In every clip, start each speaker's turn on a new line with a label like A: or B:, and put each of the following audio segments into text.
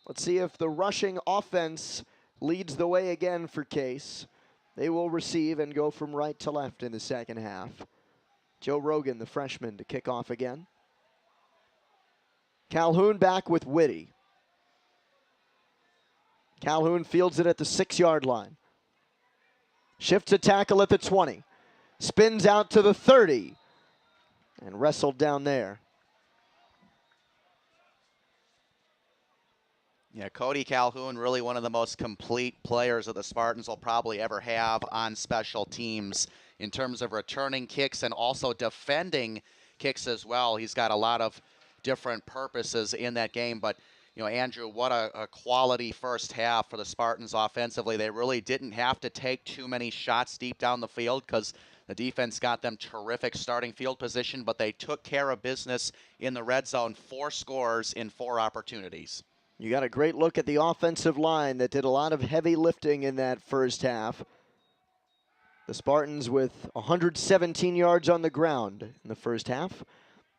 A: Let's see if the rushing offense leads the way again for Case. They will receive and go from right to left in the second half. Joe Rogan, the freshman, to kick off again. Calhoun back with Whitty. Calhoun fields it at the 6-yard line. Shifts a tackle at the 20. Spins out to the 30. And wrestled down there.
B: Yeah, Cody Calhoun, really one of the most complete players that the Spartans will probably ever have on special teams in terms of returning kicks and also defending kicks as well. He's got a lot of different purposes in that game. But, you know, Andrew, what a quality first half for the Spartans offensively. They really didn't have to take too many shots deep down the field because the defense got them terrific starting field position, but they took care of business in the red zone. 4 scores in 4 opportunities.
A: You got a great look at the offensive line that did a lot of heavy lifting in that first half. The Spartans with 117 yards on the ground in the first half.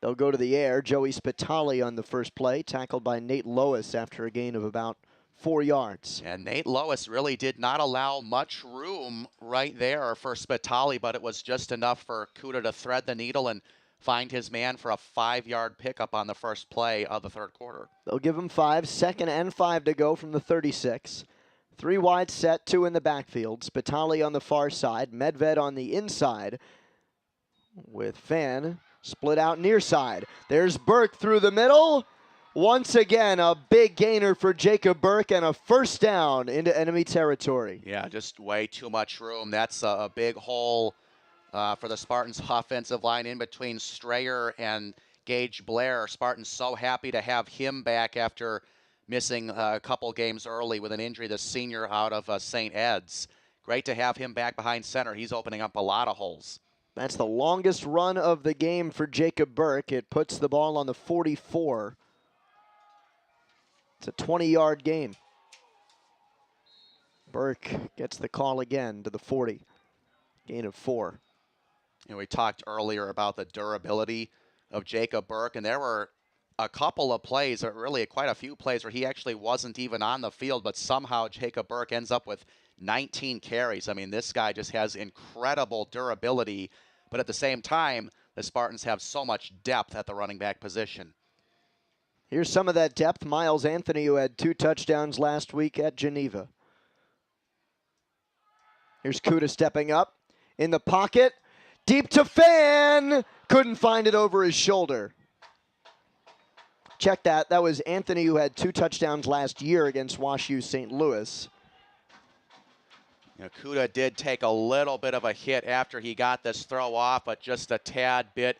A: They'll go to the air. Joey Spitali on the first play, tackled by Nate Lois after a gain of about 4 yards.
B: And Nate Lois really did not allow much room right there for Spitali, but it was just enough for Kuda to thread the needle and find his man for a 5-yard pickup on the first play of the third quarter.
A: They'll give him 5, 2nd and 5 to go from the 36. 3 wide set, 2 in the backfield. Spitali on the far side, Medved on the inside with Fan split out near side. There's Burke through the middle. Once again, a big gainer for Jacob Burke and a first down into enemy territory.
B: Yeah, just way too much room. That's a big hole for the Spartans offensive line in between Strayer and Gage Blair. Spartans so happy to have him back after missing a couple games early with an injury, the senior out of St. Ed's. Great to have him back behind center. He's opening up a lot of holes.
A: That's the longest run of the game for Jacob Burke. It puts the ball on the 44. It's a 20-yard gain. Burke gets the call again to the 40. Gain of 4.
B: You know, we talked earlier about the durability of Jacob Burke, and there were a couple of plays, or really quite a few plays, where he actually wasn't even on the field, but somehow Jacob Burke ends up with 19 carries. I mean, this guy just has incredible durability, but at the same time, the Spartans have so much depth at the running back position.
A: Here's some of that depth. Miles Anthony, who had 2 touchdowns last week at Geneva. Here's Kuda stepping up in the pocket. Deep to Fan. Couldn't find it over his shoulder. Check that. That was Anthony, who had 2 touchdowns last year against WashU St. Louis.
B: You know, Kuda did take a little bit of a hit after he got this throw off, but just a tad bit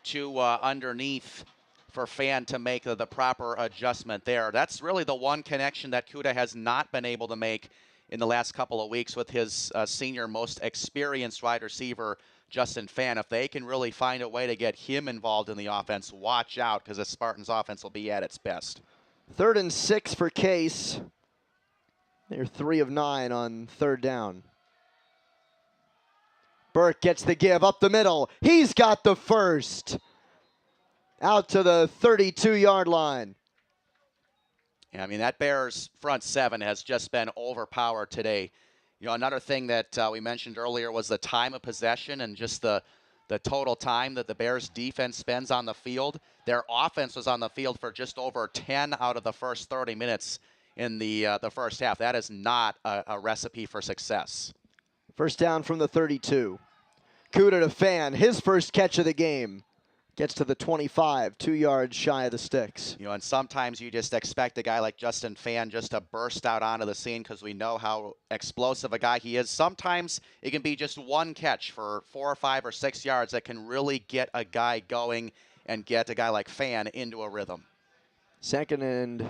B: too underneath for Fan to make the proper adjustment there. That's really the one connection that Kuda has not been able to make in the last couple of weeks with his senior most experienced wide receiver, Justin Fan. If they can really find a way to get him involved in the offense, watch out, because the Spartans offense will be at its best.
A: 3rd and 6 for Case. They're 3 of 9 on 3rd down. Burke gets the give up the middle. He's got the first. Out to the 32-yard line.
B: Yeah, I mean, that Bears front 7 has just been overpowered today. You know, another thing that we mentioned earlier was the time of possession and just the total time that the Bears defense spends on the field. Their offense was on the field for just over 10 out of the first 30 minutes in the first half. That is not a recipe for success.
A: First down from the 32. Kuda to Fan, his first catch of the game. Gets to the 25, 2 yards shy of the sticks.
B: You know, and sometimes you just expect a guy like Justin Fan just to burst out onto the scene because we know how explosive a guy he is. Sometimes it can be just one catch for 4 or 5 or 6 yards that can really get a guy going and get a guy like Fan into a rhythm.
A: 2nd and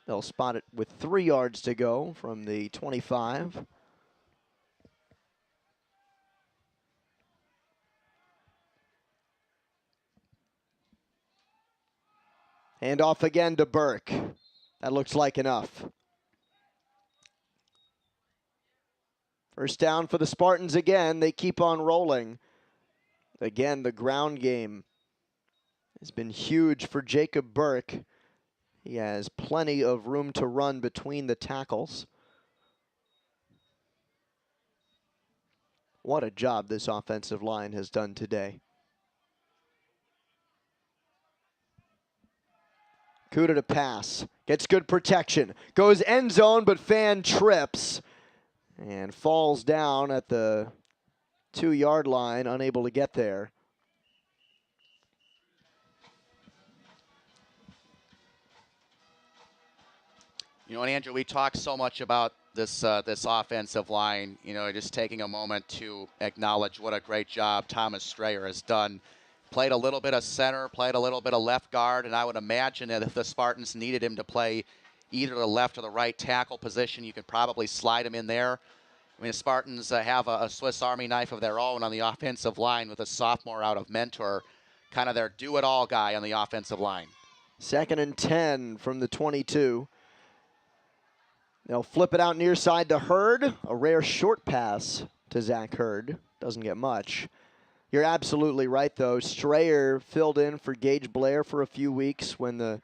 A: they'll spot it with 3 yards to go from the 25. Hand off again to Burke. That looks like enough. First down for the Spartans again. They keep on rolling. Again, the ground game has been huge for Jacob Burke. He has plenty of room to run between the tackles. What a job this offensive line has done today. Kuda to pass, gets good protection, goes end zone, but Fan trips and falls down at the 2-yard line, unable to get there.
B: You know, and Andrew, we talked so much about this this offensive line. You know, just taking a moment to acknowledge what a great job Thomas Strayer has done. Played a little bit of center, played a little bit of left guard, and I would imagine that if the Spartans needed him to play either the left or the right tackle position, you could probably slide him in there. I mean, the Spartans have a Swiss Army knife of their own on the offensive line with a sophomore out of Mentor, kind of their do-it-all guy on the offensive line.
A: 2nd and 10 from the 22. They'll flip it out near side to Hurd. A rare short pass to Zach Hurd. Doesn't get much. You're absolutely right, though. Strayer filled in for Gage Blair for a few weeks when the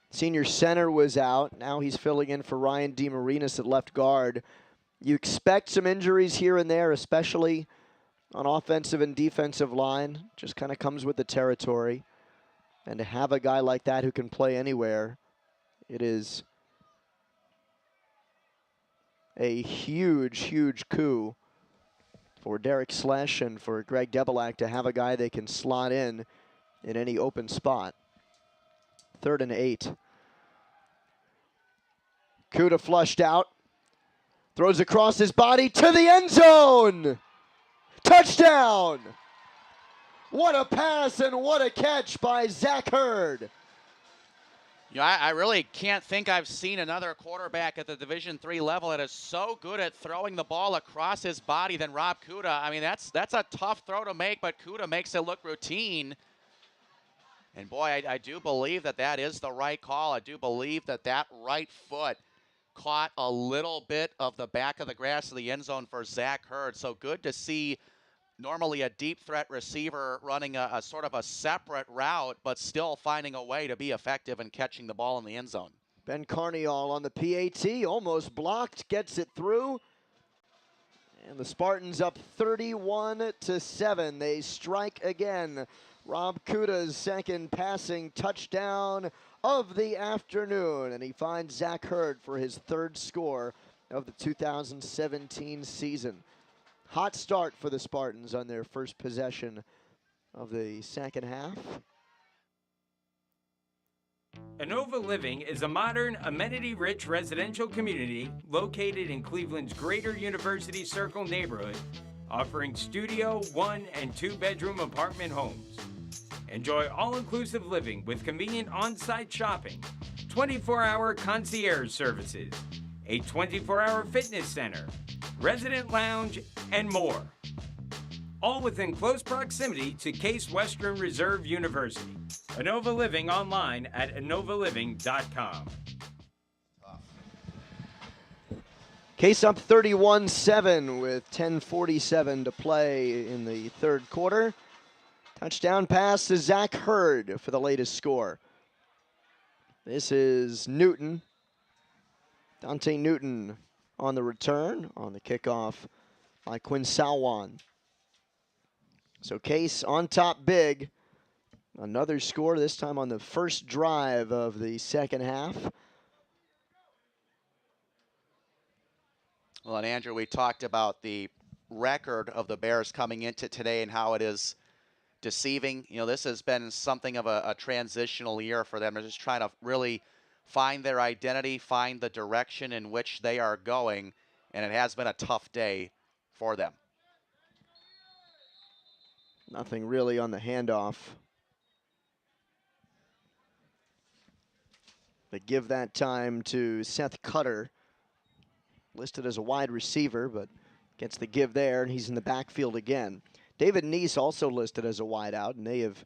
A: senior center was out. Now he's filling in for Ryan DeMarinis at left guard. You expect some injuries here and there, especially on offensive and defensive line. Just kind of comes with the territory. And to have a guy like that who can play anywhere, it is a huge, huge coup for Derek Slesh and for Greg Debelak to have a guy they can slot in any open spot. 3rd and 8. Kuda flushed out. Throws across his body to the end zone. Touchdown! What a pass and what a catch by Zach Hurd.
B: You know, I really can't think I've seen another quarterback at the Division III level that is so good at throwing the ball across his body than Rob Kuda. I mean, that's a tough throw to make, but Kuda makes it look routine. And boy, I do believe that that is the right call. I do believe that that right foot caught a little bit of the back of the grass of the end zone for Zach Hurd. So good to see normally a deep threat receiver running a sort of a separate route, but still finding a way to be effective and catching the ball in the end zone.
A: Ben Carniol on the PAT, almost blocked, gets it through. And the Spartans up 31-7. They strike again. Rob Kuda's second passing touchdown of the afternoon. And he finds Zach Hurd for his 3rd score of the 2017 season. Hot start for the Spartans on their first possession of the second half.
C: Inova Living is a modern, amenity-rich residential community located in Cleveland's Greater University Circle neighborhood, offering studio, 1- and 2-bedroom apartment homes. Enjoy all-inclusive living with convenient on-site shopping, 24-hour concierge services, a 24-hour fitness center, resident lounge, and more. All within close proximity to Case Western Reserve University. Inova Living online at innovaliving.com.
A: Case up 31-7 with 10:47 to play in the 3rd quarter. Touchdown pass to Zach Hurd for the latest score. This is Newton. Dante Newton on the return, on the kickoff by Quinn Salwan. So Case on top big. Another score, this time on the first drive of the second half.
B: Well, and Andrew, we talked about the record of the Bears coming into today and how it is deceiving. You know, this has been something of a transitional year for them. They're just trying to really find their identity, find the direction in which they are going, and it has been a tough day for them.
A: Nothing really on the handoff. They give that time to Seth Cutter, listed as a wide receiver, but gets the give there, and he's in the backfield again. David Neese also listed as a wide out, and they have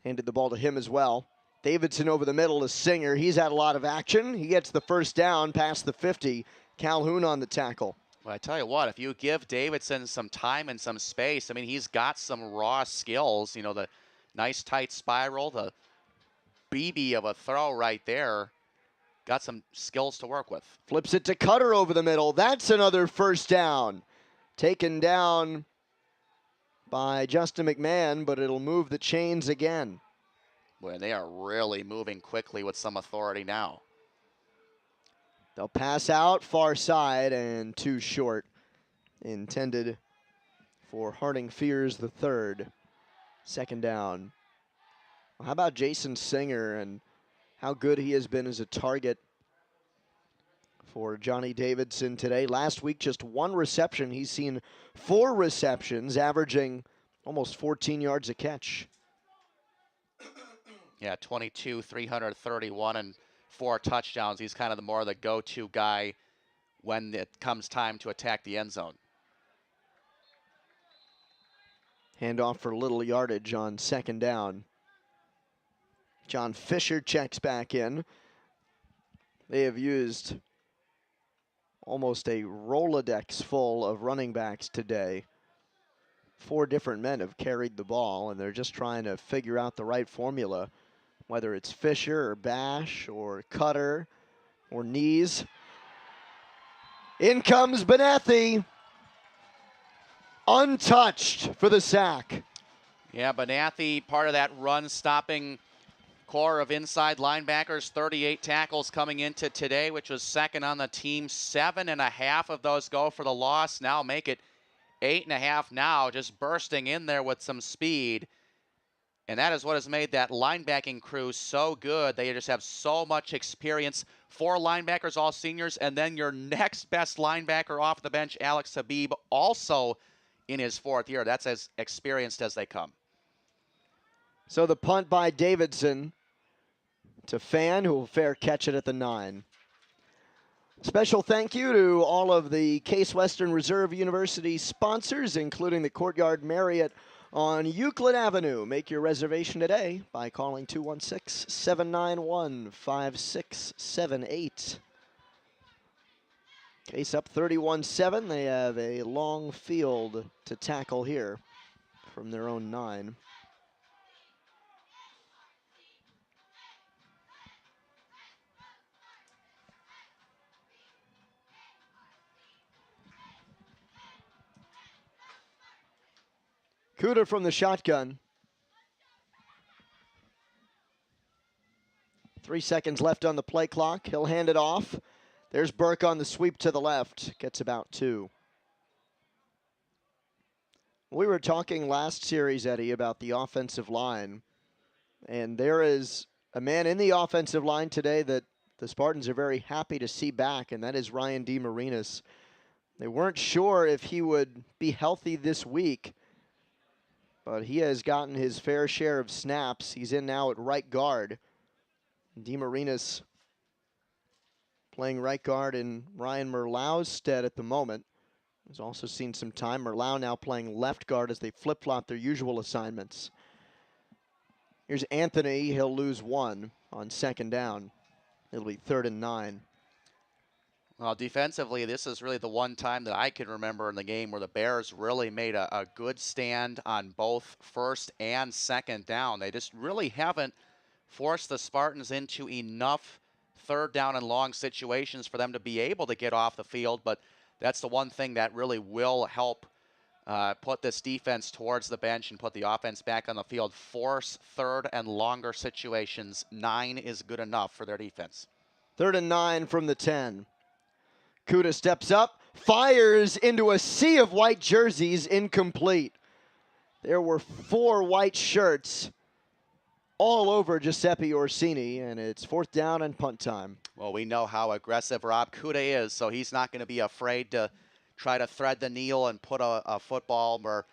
A: handed the ball to him as well. Davidson over the middle to Singer. He's had a lot of action. He gets the first down past the 50. Calhoun on the tackle.
B: Well, I tell you what, if you give Davidson some time and some space, I mean, he's got some raw skills. You know, the nice tight spiral, the BB of a throw right there. Got some skills to work with.
A: Flips it to Cutter over the middle. That's another first down. Taken down by Justin McMahon, but it'll move the chains again.
B: Boy, they are really moving quickly with some authority now.
A: They'll pass out far side and too short. Intended for Harding Fears the third. Second down. Well, how about Jason Singer and how good he has been as a target for Johnny Davidson today. Last week, just 1 reception. He's seen 4 receptions, averaging almost 14 yards a catch.
B: Yeah, 22, 331, and 4 touchdowns. He's kind of more of the go-to guy when it comes time to attack the end zone.
A: Handoff for little yardage on second down. John Fisher checks back in. They have used almost a Rolodex full of running backs today. 4 different men have carried the ball, and they're just trying to figure out the right formula, whether it's Fisher or Bash or Cutter or Knees. In comes Benethi. Untouched for the sack.
B: Yeah, Benathi, part of that run-stopping core of inside linebackers. 38 tackles coming into today, which was second on the team. 7.5 of those go for the loss. Now make it 8.5 now, just bursting in there with some speed. And that is what has made that linebacking crew so good. They just have so much experience. 4 linebackers, all seniors, and then your next best linebacker off the bench, Alex Habib, also in his 4th year. That's as experienced as they come.
A: So the punt by Davidson to Fan, who will fair catch it at the 9. Special thank you to all of the Case Western Reserve University sponsors, including the Courtyard Marriott on Euclid Avenue. Make your reservation today by calling 216-791-5678. Case up 31-7. They have a long field to tackle here from their own 9. Kuda from the shotgun. 3 seconds left on the play clock. He'll hand it off. There's Burke on the sweep to the left. Gets about 2. We were talking last series, Eddie, about the offensive line. And there is a man in the offensive line today that the Spartans are very happy to see back, and that is Ryan DeMarinis. They weren't sure if he would be healthy this week, but he has gotten his fair share of snaps. He's in now at right guard. DeMarinis playing right guard in Ryan Merlau's stead at the moment. He's also seen some time. Merlau now playing left guard as they flip-flop their usual assignments. Here's Anthony. He'll lose 1 on second down. It'll be 3rd and 9.
B: Well, defensively, this is really the one time that I can remember in the game where the Bears really made a good stand on both first and second down. They just really haven't forced the Spartans into enough 3rd down and long situations for them to be able to get off the field, but that's the one thing that really will help put this defense towards the bench and put the offense back on the field. Force 3rd and longer situations. 9 is good enough for their defense.
A: 3rd and 9 from the 10. Kuda steps up, fires into a sea of white jerseys, incomplete. There were 4 white shirts all over Giuseppe Orsini, and it's 4th down and punt time.
B: Well, we know how aggressive Rob Kuda is, so he's not going to be afraid to try to thread the needle and put a football where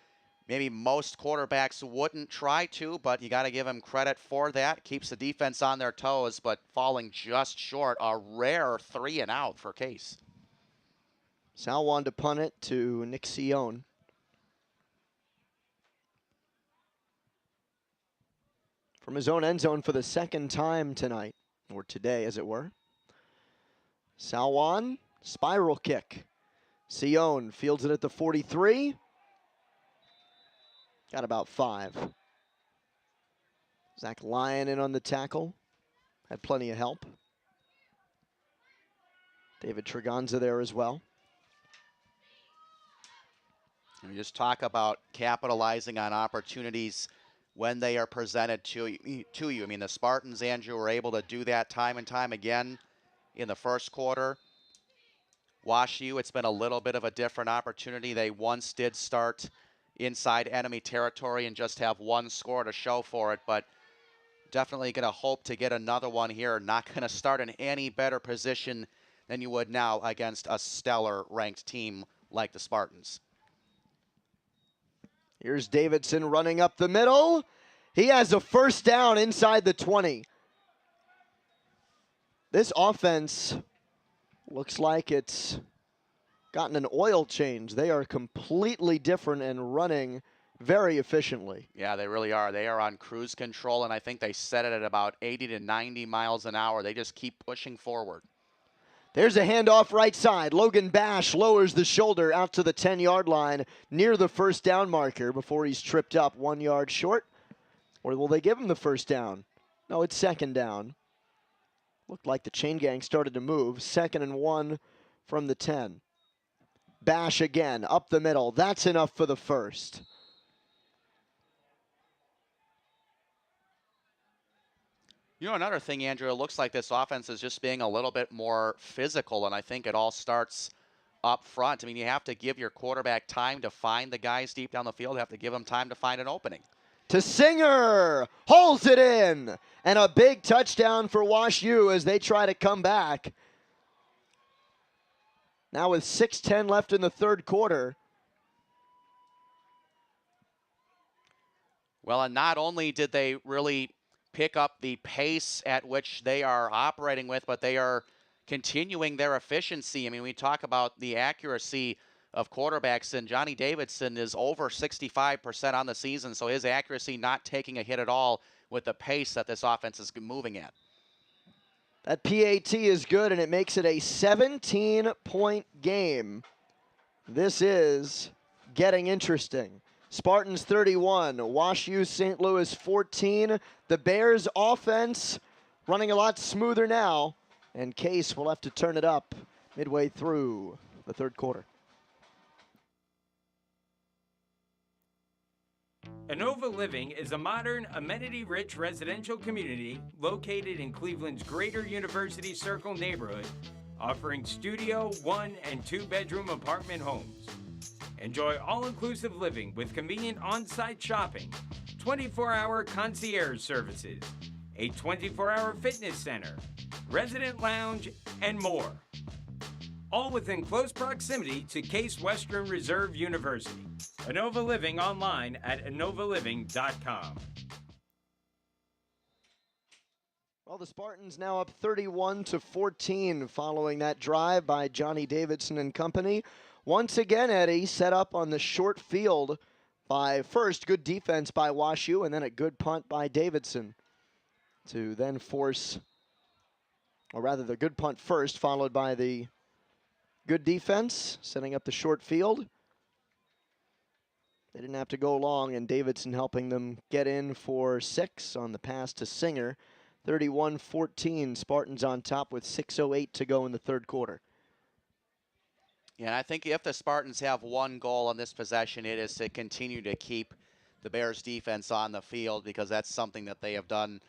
B: maybe most quarterbacks wouldn't try to, but you got to give him credit for that. Keeps the defense on their toes, but falling just short. A rare 3 and out for Case.
A: Salwan to punt it to Nick Sion. From his own end zone for the 2nd time tonight, or today as it were. Salwan, spiral kick. Sion fields it at the 43. Got about 5. Zach Lyon in on the tackle. had plenty of help. David Tregonza there as well.
B: We just talk about capitalizing on opportunities when they are presented to you. I mean, the Spartans, Andrew, were able to do that time and time again in the first quarter. Wash U, it's been a little bit of a different opportunity. They once did start inside enemy territory and just have one score to show for it, but definitely going to hope to get another one here. Not going to start in any better position than you would now against a stellar ranked team like the Spartans.
A: Here's Davidson running up the middle. He has a first down inside the 20. This offense looks like it's gotten an oil change. They are completely different and running very efficiently.
B: Yeah, they really are. They are on cruise control, and I think they set it at about 80 to 90 miles an hour. They just keep pushing forward.
A: There's a handoff right side. Logan Bash lowers the shoulder out to the 10-yard line near the first down marker before he's tripped up 1 yard short. Or will they give him the first down? No, it's second down. Looked like the chain gang started to move. 2nd and 1 from the 10. Bash again, up the middle. That's enough for the first.
B: You know, another thing, Andrew, it looks like this offense is just being a little bit more physical, and I think it all starts up front. I mean, you have to give your quarterback time to find the guys deep down the field. You have to give them time to find an opening.
A: To Singer, holds it in, and a big touchdown for Wash U as they try to come back. Now with 6:10 left in the third quarter.
B: Well, and not only did they really pick up the pace at which they are operating with, but they are continuing their efficiency. I mean, we talk about the accuracy of quarterbacks, and Johnny Davidson is over 65% on the season, so his accuracy not taking a hit at all with the pace that this offense is moving at.
A: That PAT is good, and it makes it a 17-point game. This is getting interesting. Spartans 31, Wash U St. Louis 14. The Bears offense running a lot smoother now, and Case will have to turn it up midway through the third quarter.
C: Inova Living is a modern, amenity-rich residential community located in Cleveland's Greater University Circle neighborhood, offering studio, 1- and 2-bedroom apartment homes. Enjoy all-inclusive living with convenient on-site shopping, 24-hour concierge services, a 24-hour fitness center, resident lounge, and more. All within close proximity to Case Western Reserve University. Inova Living online at inovaliving.com.
A: Well, the Spartans now up 31-14 following that drive by Johnny Davidson and company. Once again, Eddy set up on the short field by first good defense by Wash U and then a good punt by Davidson to then force, or rather the good punt first followed by the good defense setting up the short field. They didn't have to go long, and Davidson helping them get in for 6 on the pass to Singer. 31-14, Spartans on top with 6:08 to go in the third quarter.
B: Yeah, and I think if the Spartans have one goal on this possession, it is to continue to keep the Bears defense on the field, because that's something that they have done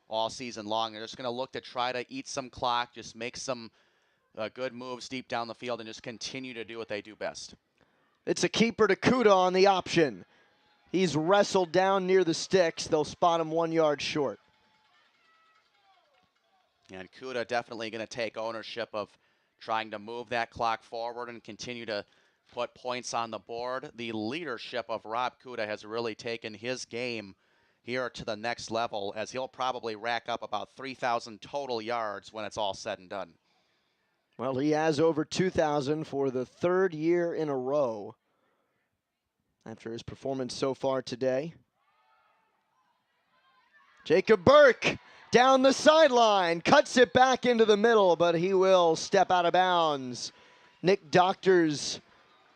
B: all season long. They're just going to look to try to eat some clock, just make some good moves deep down the field, and just continue to do what they do best.
A: It's a keeper to Kuda on the option. He's wrestled down near the sticks. They'll spot him 1 yard short.
B: And Kuda definitely going to take ownership of trying to move that clock forward and continue to put points on the board. The leadership of Rob Kuda has really taken his game here to the next level, as he'll probably rack up about 3,000 total yards when it's all said and done.
A: Well, he has over 2,000 for the third year in a row after his performance so far today. Jacob Burke down the sideline, cuts it back into the middle, but he will step out of bounds. Nick Doctors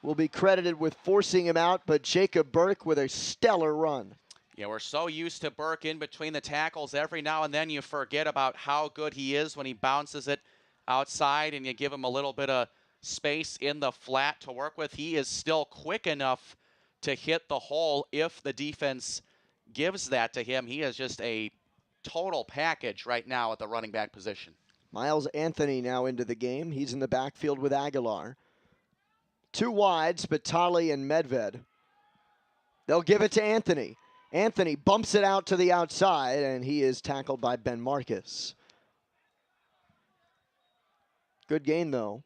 A: will be credited with forcing him out, but Jacob Burke with a stellar run.
B: Yeah, we're so used to Burke in between the tackles. Every now and then you forget about how good he is when he bounces it outside and you give him a little bit of space in the flat to work with. He is still quick enough to hit the hole if the defense gives that to him. He is just a total package right now at the running back position.
A: Miles Anthony now into the game. He's in the backfield with Aguilar. Two wide, Spitali and Medved. They'll give it to Anthony. Anthony bumps it out to the outside, and he is tackled by Ben Marcus. Good gain, though.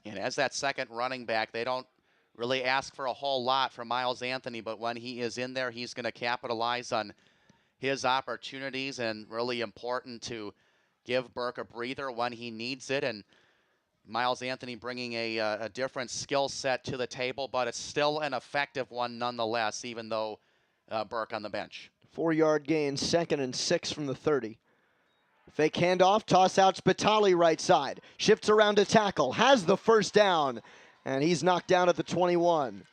B: And as that second running back, they don't really ask for a whole lot from Miles Anthony, but when he is in there, he's going to capitalize on his opportunities, and really important to give Burke a breather when he needs it. And Miles Anthony bringing a different skill set to the table, but it's still an effective one nonetheless, even though Burke on the bench.
A: 4-yard gain, 2nd and 6 from the 30. Fake handoff, toss out Spitali right side. Shifts around to tackle, has the first down, and he's knocked down at the 21.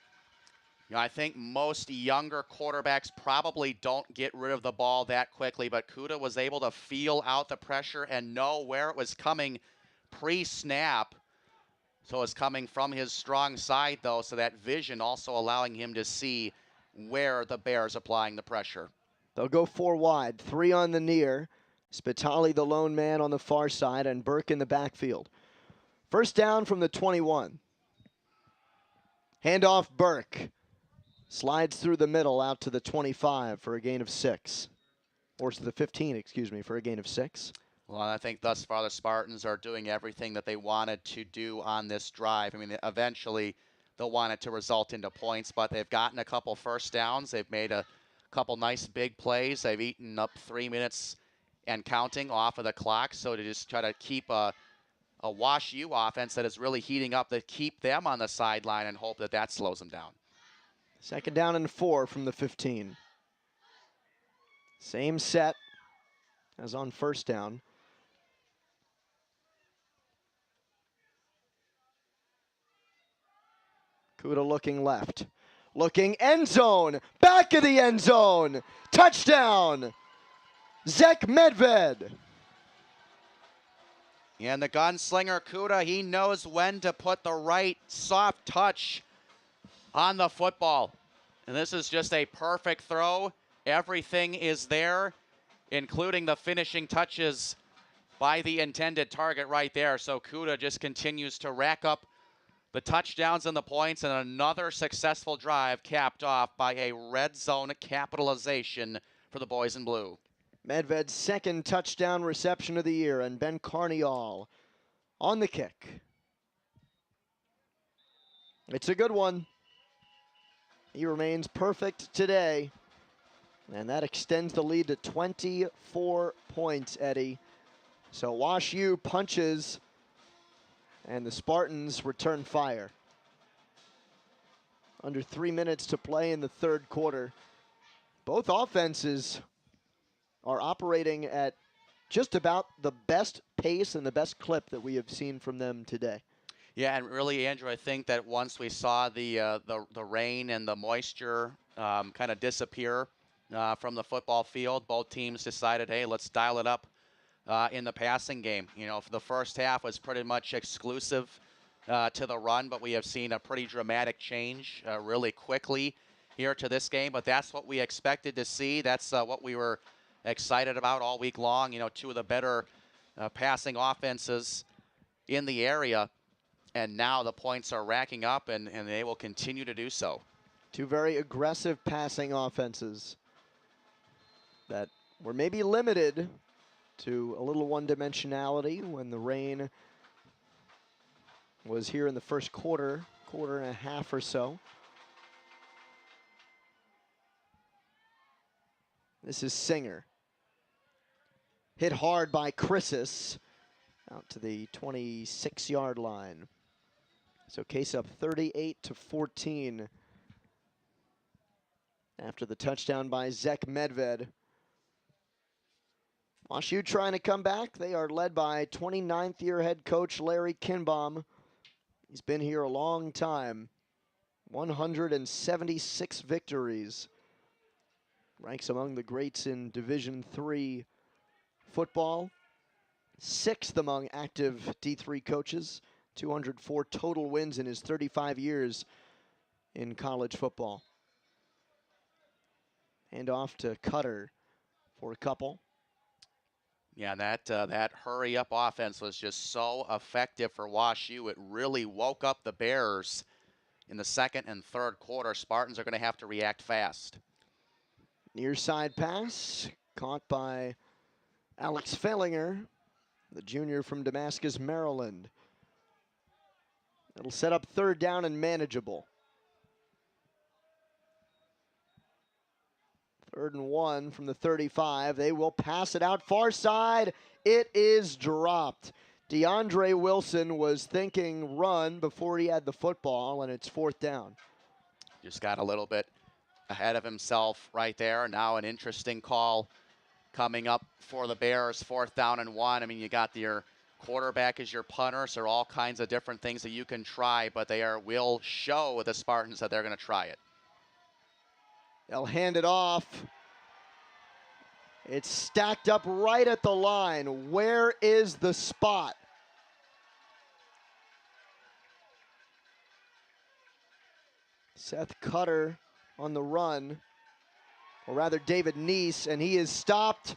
B: You know, I think most younger quarterbacks probably don't get rid of the ball that quickly, but Kuda was able to feel out the pressure and know where it was coming pre-snap. So it's coming from his strong side, though, so that vision also allowing him to see where the Bears applying the pressure.
A: They'll go 4 wide, 3 on the near. Spitali the lone man on the far side, and Burke in the backfield. First down from the 21. Handoff Burke. Slides through the middle out to the 25 for a gain of 6. Or to the 15, excuse me, for a gain of 6.
B: Well, I think thus far the Spartans are doing everything that they wanted to do on this drive. I mean, eventually they'll want it to result into points, but they've gotten a couple first downs. They've made a couple nice big plays. They've eaten up 3 minutes and counting off of the clock. So to just try to keep a Wash U offense that is really heating up, to keep them on the sideline and hope that that slows them down.
A: 2nd down and 4 from the 15. Same set as on first down. Kuda looking left. Looking end zone. Back of the end zone. Touchdown. Zek Medved.
B: And the gunslinger Kuda, he knows when to put the right soft touch on the football. And this is just a perfect throw. Everything is there, including the finishing touches by the intended target right there. So Kuda just continues to rack up the touchdowns and the points, and another successful drive capped off by a red zone capitalization for the boys in blue.
A: Medved's 2nd touchdown reception of the year, and Ben Carniol on the kick. It's a good one. He remains perfect today, and that extends the lead to 24 points, Eddy. So Wash U punches, and the Spartans return fire. Under 3 minutes to play in the 3rd quarter. Both offenses are operating at just about the best pace and the best clip that we have seen from them today.
B: Yeah, and really, Andrew, I think that once we saw the rain and the moisture kind of disappear from the football field, both teams decided, hey, let's dial it up in the passing game. You know, for the first half was pretty much exclusive to the run, but we have seen a pretty dramatic change really quickly here to this game. But that's what we expected to see. That's what we were excited about all week long. You know, 2 of the better passing offenses in the area. And now the points are racking up, and they will continue to do so.
A: 2 very aggressive passing offenses that were maybe limited to a little one-dimensionality when the rain was here in the first quarter and a half or so. This is Singer. Hit hard by Chrisis out to the 26-yard line. So Case up 38-14 after the touchdown by Zek Medved. Wash U trying to come back. They are led by 29th year head coach Larry Kinbaum. He's been here a long time. 176 victories Ranks among the greats in Division III football. 6th among active D3 coaches. 204 total wins in his 35 years in college football. Hand off to Cutter for a couple.
B: Yeah, that hurry-up offense was just so effective for Wash U. It really woke up the Bears in the second and third quarter. Spartans are going to have to react fast.
A: Near side pass, caught by Alex Fellinger, the junior from Damascus, Maryland. It'll set up 3rd down and manageable. 3rd and 1 from the 35. They will pass it out far side. It is dropped. DeAndre Wilson was thinking run before he had the football, and it's 4th down.
B: Just got a little bit ahead of himself right there. Now an interesting call coming up for the Bears, 4th down and 1. I mean, you got your quarterback as your punter, so all kinds of different things that you can try, but will show the Spartans that they're going to try it.
A: They'll hand it off. It's stacked up right at the line. Where is the spot? Seth Cutter on the run, or rather David Neese, and he is stopped.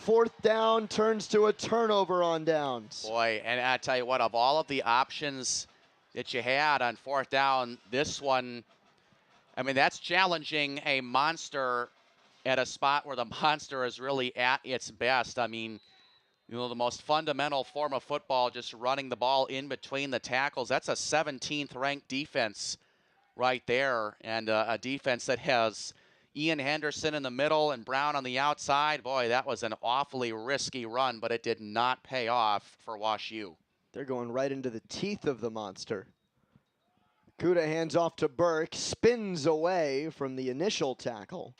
A: 4th down turns to a turnover on downs.
B: Boy, and I tell you what, of all of the options that you had on 4th down, this one, I mean, that's challenging a monster at a spot where the monster is really at its best. I mean, you know, the most fundamental form of football, just running the ball in between the tackles. That's a 17th ranked defense right there, and a defense that has Ian Henderson in the middle and Brown on the outside. Boy, that was an awfully risky run, but it did not pay off for Wash U.
A: They're going right into the teeth of the monster. Kuda hands off to Burke, spins away from the initial tackle.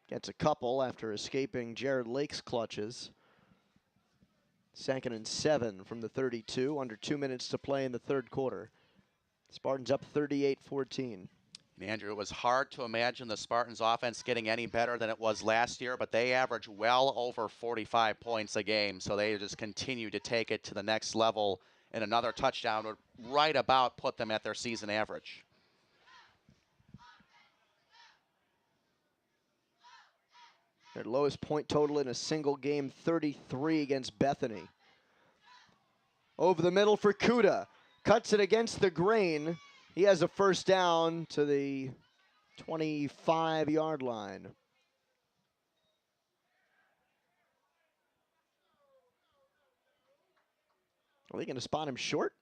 A: Gets a couple after escaping Jared Lake's clutches. 2nd and 7 from the 32, under 2 minutes to play in the 3rd quarter. Spartans up 38-14.
B: Andrew, it was hard to imagine the Spartans offense getting any better than it was last year, but they average well over 45 points a game, so they just continue to take it to the next level, and another touchdown would right about put them at their season average.
A: Their lowest point total in a single game, 33 against Bethany. Over the middle for Kuda. Cuts it against the grain. He has a 1st down to the 25-yard line. Are they going to spot him short?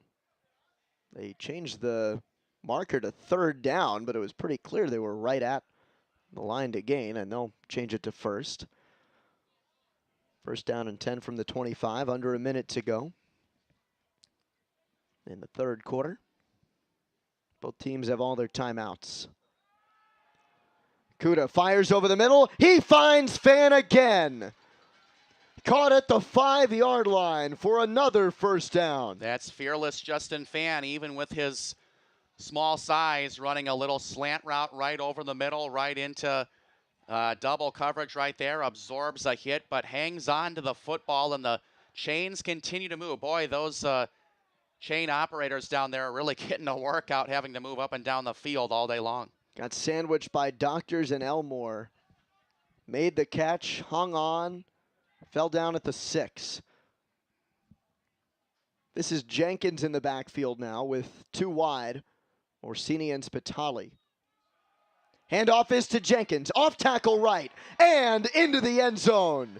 A: They changed the marker to 3rd down, but it was pretty clear they were right at the line to gain, and they'll change it to 1st. 1st down and 10 from the 25, under a minute to go in the 3rd quarter. Both teams have all their timeouts. Kuda fires over the middle. He finds Fan again. Caught at the 5-yard line for another 1st down.
B: That's fearless Justin Fan, even with his small size, running a little slant route right over the middle, right into double coverage right there, absorbs a hit, but hangs on to the football, and the chains continue to move. Boy, those chain operators down there are really getting a workout, having to move up and down the field all day long.
A: Got sandwiched by Doctors and Elmore. Made the catch, hung on, fell down at the 6. This is Jenkins in the backfield now with 2 wide. Orsini and Spitali. Handoff is to Jenkins, off tackle right, and into the end zone.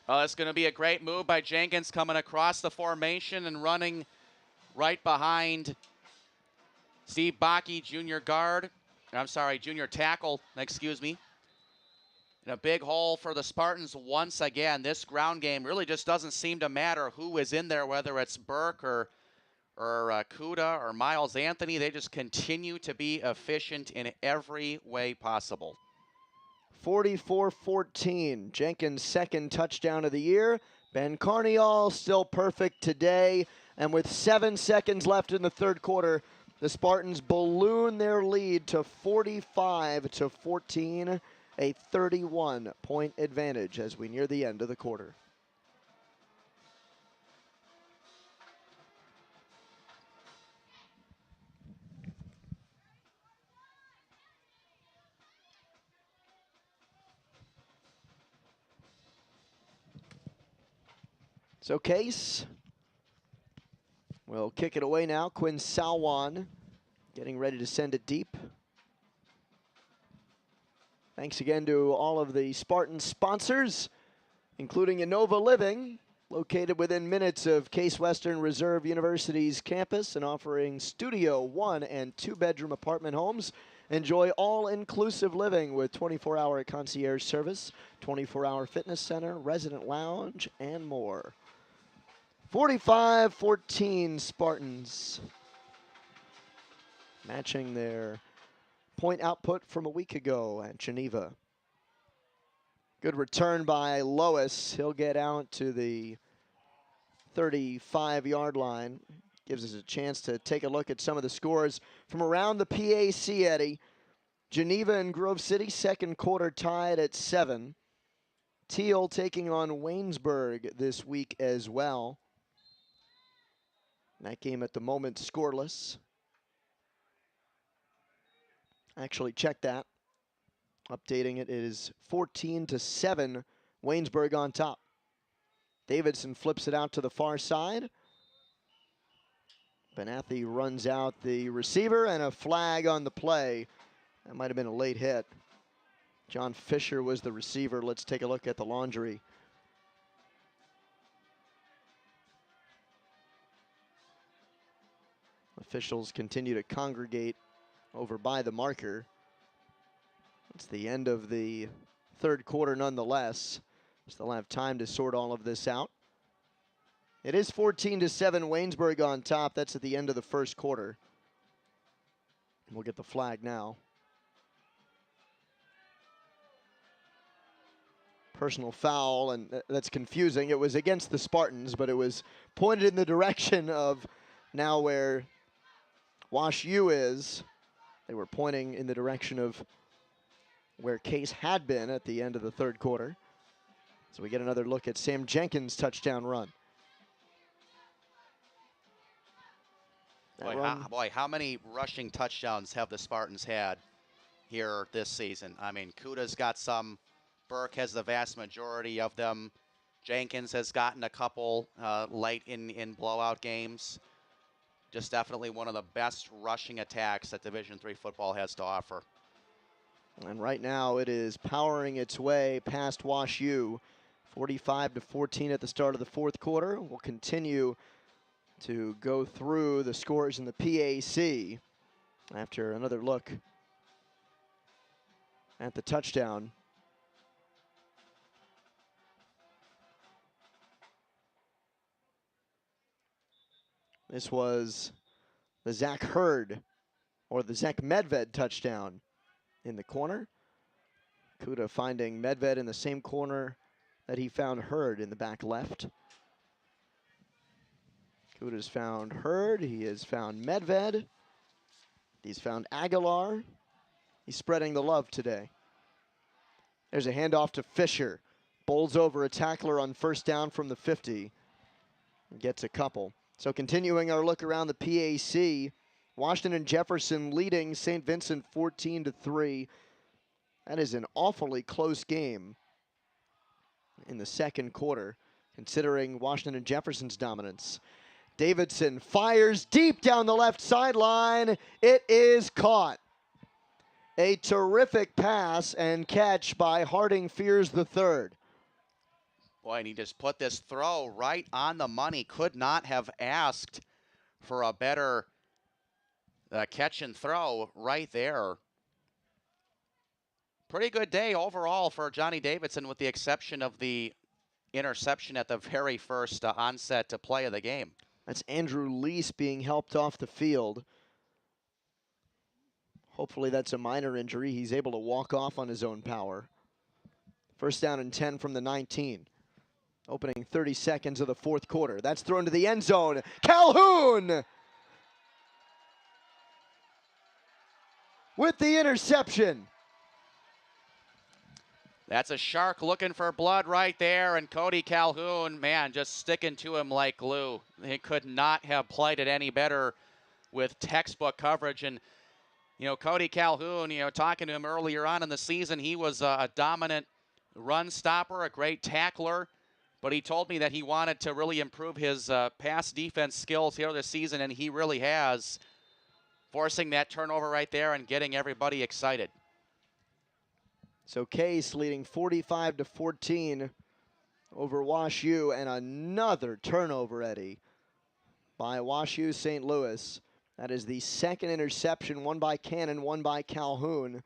B: Well, it's going to be a great move by Jenkins, coming across the formation and running right behind Steve Bakke, junior tackle, excuse me. And a big hole for the Spartans once again. This ground game really just doesn't seem to matter who is in there, whether it's Burke or Kuda or Miles Anthony. They just continue to be efficient in every way possible.
A: 44-14. Jenkins' 2nd touchdown of the year. Ben Carniol still perfect today And with 7 seconds left in the third quarter, the Spartans balloon their lead to 45-14, a 31-point advantage as we near the end of the quarter. So Case will kick it away now. Quinn Salwan getting ready to send it deep. Thanks again to all of the Spartan sponsors, including Innova Living, located within minutes of Case Western Reserve University's campus and offering studio 1 and 2-bedroom apartment homes. Enjoy all-inclusive living with 24-hour concierge service, 24-hour fitness center, resident lounge, and more. 45-14 Spartans, matching their point output from a week ago at Geneva. Good return by Lois. He'll get out to the 35-yard line. Gives us a chance to take a look at some of the scores from around the PAC, Eddie. Geneva and Grove City, second quarter tied at 7. Teal taking on Waynesburg this week as well. That game at the moment scoreless. Actually, check that. Updating it, it is 14-7, Waynesburg on top. Davidson flips it out to the far side. Benathi runs out the receiver and a flag on the play. That might have been a late hit. John Fisher was the receiver. Let's take a look at the laundry. Officials continue to congregate over by the marker. It's the end of the third quarter nonetheless. Still have time to sort all of this out. It is 14-7, Waynesburg on top. That's at the end of the first quarter. We'll get the flag now. Personal foul, and that's confusing. It was against the Spartans, but it was pointed in the direction of now where Wash U is. They were pointing in the direction of where Case had been at the end of the third quarter. So we get another look at Sam Jenkins' touchdown run.
B: Boy, how many rushing touchdowns have the Spartans had here this season? I mean, Kuda's got some. Burke has the vast majority of them. Jenkins has gotten a couple late in blowout games. Just definitely one of the best rushing attacks that Division III football has to offer.
A: And right now it is powering its way past Wash U. 45-14 at the start of the fourth quarter. We'll continue to go through the scores in the PAC after another look at the touchdown. This was the Zach Hurd, or the Zach Medved touchdown in the corner. Kuda finding Medved in the same corner that he found Hurd in the back left. Kuda's found Hurd, he has found Medved, he's found Aguilar. He's spreading the love today. There's a handoff to Fisher. Bowls over a tackler on first down from the 50. And gets a couple. So continuing our look around the PAC, Washington and Jefferson leading St. Vincent 14-3. That is an awfully close game in the second quarter, considering Washington and Jefferson's dominance. Davidson fires deep down the left sideline. It is caught. A terrific pass and catch by Harding Fears III.
B: Boy, and he just put this throw right on the money. Could not have asked for a better catch and throw right there. Pretty good day overall for Johnny Davidson, with the exception of the interception at the very first onset to play of the game.
A: That's Andrew Lease being helped off the field. Hopefully that's a minor injury. He's able to walk off on his own power. First down and 10 from the 19. Opening 30 seconds of the fourth quarter. That's thrown to the end zone. Calhoun with the interception.
B: That's a shark looking for blood right there, and Cody Calhoun, man, just sticking to him like glue. He could not have played it any better with textbook coverage. And, you know, Cody Calhoun, you know, talking to him earlier on in the season, he was a dominant run stopper, a great tackler, but he told me that he wanted to really improve his pass defense skills here this season, and he really has, forcing that turnover right there and getting everybody excited.
A: So Case leading 45-14 over Wash U, and another turnover, Eddie, by Wash U St. Louis. That is the second interception, one by Cannon, one by Calhoun.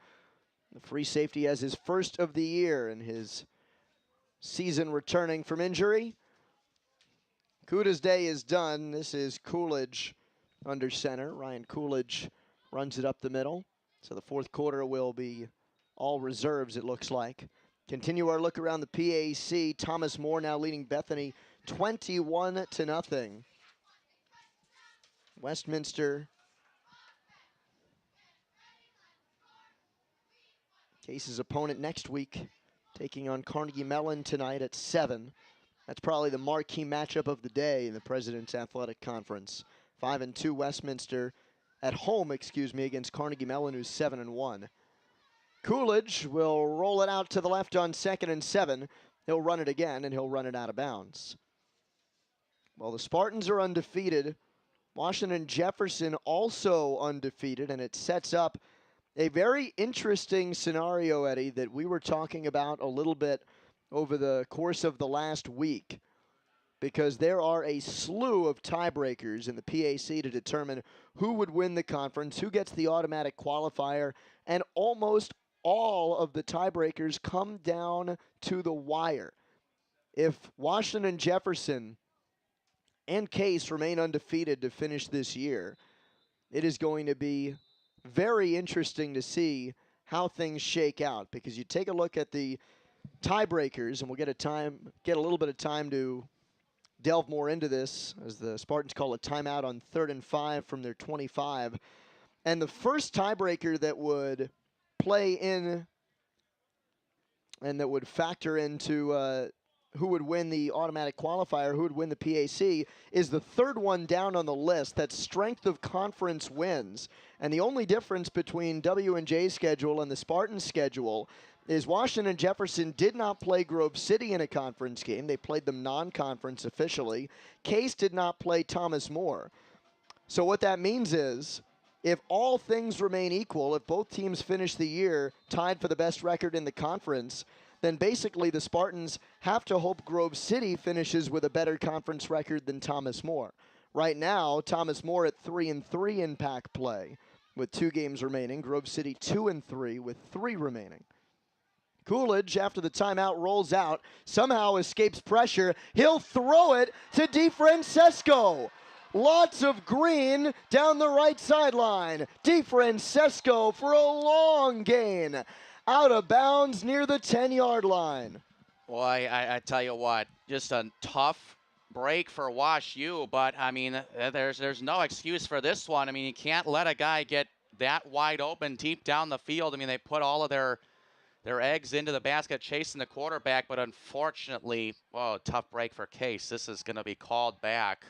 A: The free safety has his first of the year in his season returning from injury. Kuda's day is done. This is Coolidge under center. Ryan Coolidge runs it up the middle. So the fourth quarter will be all reserves, it looks like. Continue our look around the PAC. Thomas More now leading Bethany 21-0. Westminster. Case's opponent next week, taking on Carnegie Mellon tonight at 7. That's probably the marquee matchup of the day in the President's Athletic Conference. 5-2 Westminster at home, against Carnegie Mellon, who's 7-1. Coolidge will roll it out to the left on 2nd and 7. He'll run it again, and he'll run it out of bounds. Well, the Spartans are undefeated. Washington Jefferson also undefeated, and it sets up a very interesting scenario, Eddie, that we were talking about a little bit over the course of the last week, because there are a slew of tiebreakers in the PAC to determine who would win the conference, who gets the automatic qualifier, and almost all of the tiebreakers come down to the wire. If Washington Jefferson and Case remain undefeated to finish this year, it is going to be very interesting to see how things shake out, because you take a look at the tiebreakers, and we'll get a little bit of time to delve more into this, as the Spartans call a timeout on 3rd and 5 from their 25. And the first tiebreaker that would play in and that would factor into who would win the automatic qualifier, who would win the PAC, is the third one down on the list. That's strength of conference wins. And the only difference between W&J's schedule and the Spartans' schedule is Washington Jefferson did not play Grove City in a conference game. They played them non-conference officially. Case did not play Thomas More. So what that means is, if all things remain equal, if both teams finish the year tied for the best record in the conference, then basically the Spartans have to hope Grove City finishes with a better conference record than Thomas More. Right now, Thomas More at 3-3 in PAC play with 2 games remaining. Grove City 2-3 with 3 remaining. Coolidge, after the timeout, rolls out, somehow escapes pressure. He'll throw it to DeFrancesco. Lots of green down the right sideline. DeFrancesco for a long gain. Out of bounds near the 10-yard line.
B: Boy, I tell you what, just a tough break for Wash U, but, I mean, there's no excuse for this one. I mean, you can't let a guy get that wide open deep down the field. I mean, they put all of their eggs into the basket chasing the quarterback, but unfortunately, whoa, tough break for Case. This is going to be called back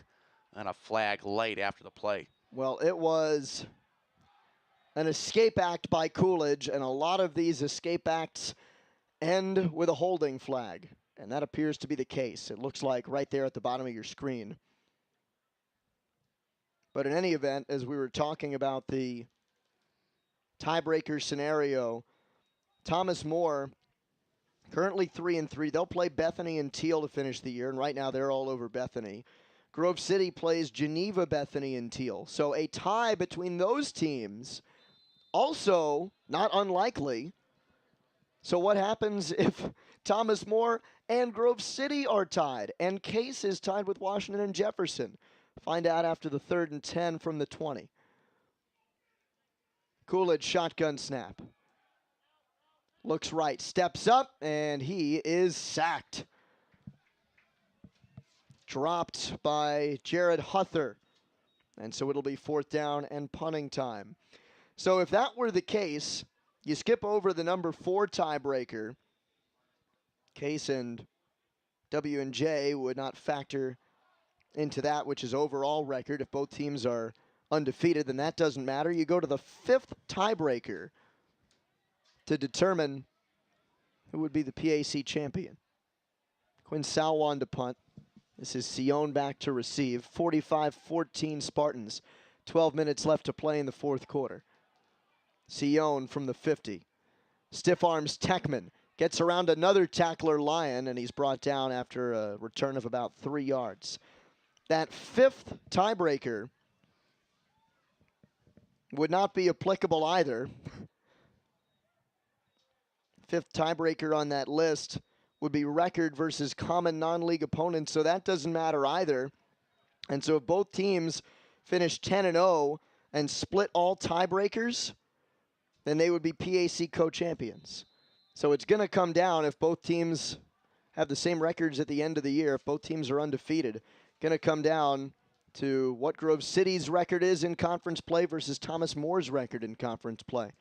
B: on a flag late after the play.
A: Well, it was an escape act by Coolidge, and a lot of these escape acts end with a holding flag, and that appears to be the case. It looks like right there at the bottom of your screen. But in any event, as we were talking about the tiebreaker scenario, Thomas More, currently 3-3. They'll play Bethany and Teal to finish the year, and right now they're all over Bethany. Grove City plays Geneva, Bethany, and Teal. So a tie between those teams, also not unlikely. So what happens if Thomas More and Grove City are tied, and Case is tied with Washington and Jefferson? Find out after the 3rd and 10 from the 20. Coolidge shotgun snap. Looks right, steps up, and he is sacked. dropped by Jared Huther. And so it'll be 4th down and punting time. So if that were the case, you skip over the number 4 tiebreaker. Case and W&J would not factor into that, which is overall record. If both teams are undefeated, then that doesn't matter. You go to the 5th tiebreaker to determine who would be the PAC champion. Quinn Salwan to punt. This is Sion back to receive. 45-14 Spartans. 12 minutes left to play in the 4th quarter. Sion from the 50. Stiff arms Techman. Gets around another tackler, Lyon, and he's brought down after a return of about 3 yards. That 5th tiebreaker would not be applicable either. 5th tiebreaker on that list would be record versus common non-league opponents, so that doesn't matter either. And so if both teams finish 10-0 and split all tiebreakers, then they would be PAC co-champions. So it's going to come down, if both teams have the same records at the end of the year, if both teams are undefeated, going to come down to what Grove City's record is in conference play versus Thomas More's record in conference play.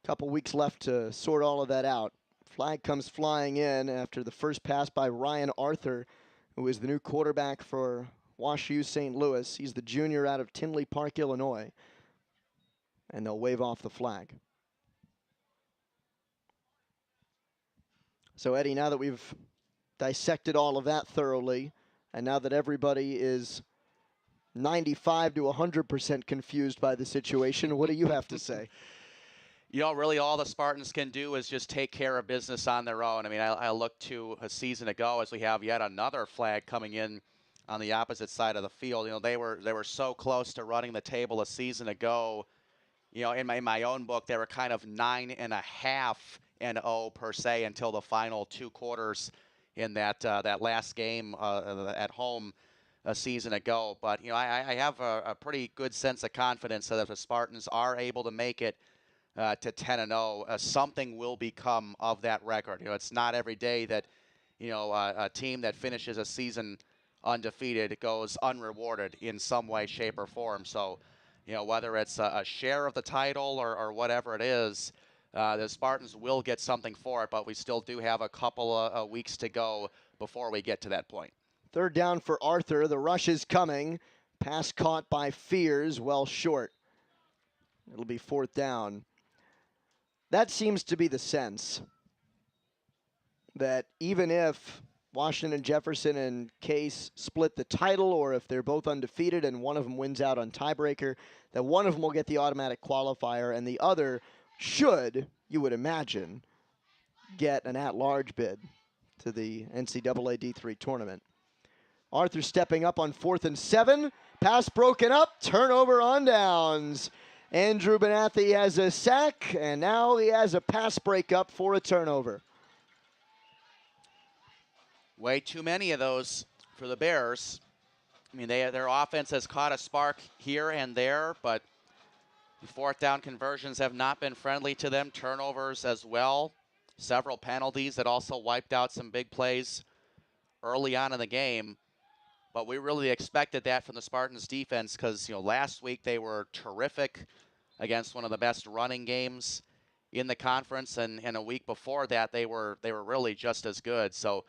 A: Couple weeks left to sort all of that out. Flag comes flying in after the first pass by Ryan Arthur, who is the new quarterback for Wash U St. Louis. He's the junior out of Tinley Park, Illinois. And they'll wave off the flag. So, Eddie, now that we've dissected all of that thoroughly, and now that everybody is 95 to 100% confused by the situation, what do you have to say?
B: You know, really all the Spartans can do is just take care of business on their own. I mean, I look to a season ago as we have yet another flag coming in on the opposite side of the field. You know, they were so close to running the table a season ago. You know, in my own book, they were kind of 9.5-0 per se until the final 2 quarters in that last game at home a season ago. But, you know, I have a pretty good sense of confidence that if the Spartans are able to make it to 10-0, something will become of that record. You know, it's not every day that, you know, a team that finishes a season undefeated goes unrewarded in some way, shape, or form. So, you know, whether it's a share of the title or whatever it is, the Spartans will get something for it, but we still do have a couple of weeks to go before we get to that point.
A: 3rd down for Arthur. The rush is coming. Pass caught by Fears, well short. It'll be 4th down. That seems to be the sense, that even if Washington, Jefferson, and Case split the title, or if they're both undefeated and one of them wins out on tiebreaker, that one of them will get the automatic qualifier and the other should, you would imagine, get an at-large bid to the NCAA D3 tournament. Arthur stepping up on 4th and 7. Pass broken up. Turnover on downs. Andrew Benathi has a sack, and now he has a pass breakup for a turnover.
B: Way too many of those for the Bears. I mean, their offense has caught a spark here and there, but the 4th down conversions have not been friendly to them. Turnovers as well. Several penalties that also wiped out some big plays early on in the game. But we really expected that from the Spartans defense because, you know, last week they were terrific against one of the best running games in the conference, and a week before that they were really just as good. So,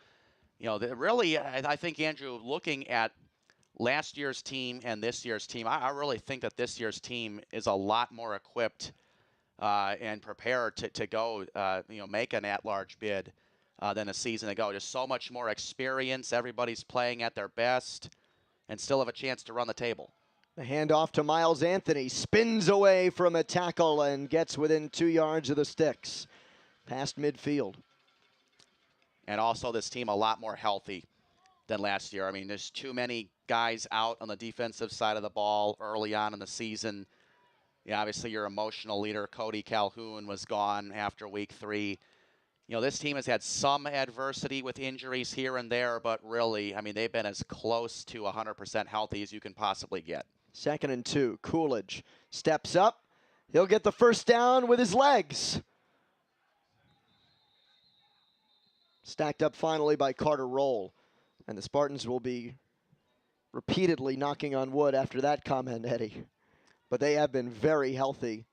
B: you know, really, I think, Andrew, looking at last year's team and this year's team, I really think that this year's team is a lot more equipped and prepared to go, you know, make an at-large bid than a season ago. Just so much more experience. Everybody's playing at their best and still have a chance to run the table.
A: The handoff to Miles Anthony. Spins away from a tackle and gets within 2 yards of the sticks. Past midfield.
B: And also this team a lot more healthy than last year. I mean, there's too many guys out on the defensive side of the ball early on in the season. Yeah, obviously your emotional leader, Cody Calhoun, was gone after week 3. You know, this team has had some adversity with injuries here and there, but really, I mean, they've been as close to 100% healthy as you can possibly get.
A: 2nd and 2. Coolidge steps up. He'll get the first down with his legs. Stacked up finally by Carter Roll. And the Spartans will be repeatedly knocking on wood after that comment, Eddie. But they have been very healthy.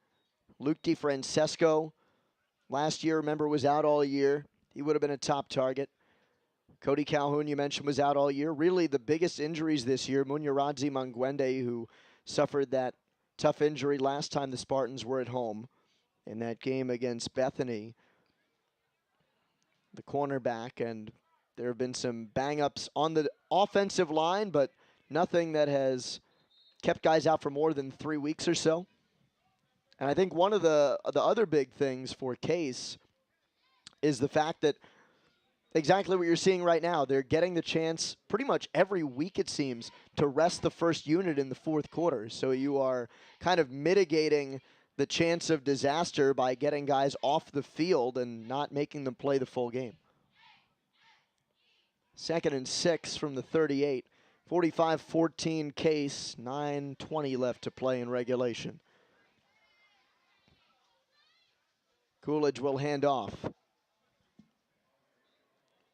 A: Luke DeFrancesco, last year, remember, was out all year. He would have been a top target. Cody Calhoun, you mentioned, was out all year. Really, the biggest injuries this year, Munyaradzi Mangwende, who suffered that tough injury last time the Spartans were at home in that game against Bethany, the cornerback, and there have been some bang-ups on the offensive line, but nothing that has kept guys out for more than 3 weeks or so. And I think one of the other big things for Case is the fact that exactly what you're seeing right now, they're getting the chance pretty much every week, it seems, to rest the first unit in the fourth quarter. So you are kind of mitigating the chance of disaster by getting guys off the field and not making them play the full game. 2nd and 6 from the 38. 45-14 Case, 9:20 left to play in regulation. Coolidge will hand off.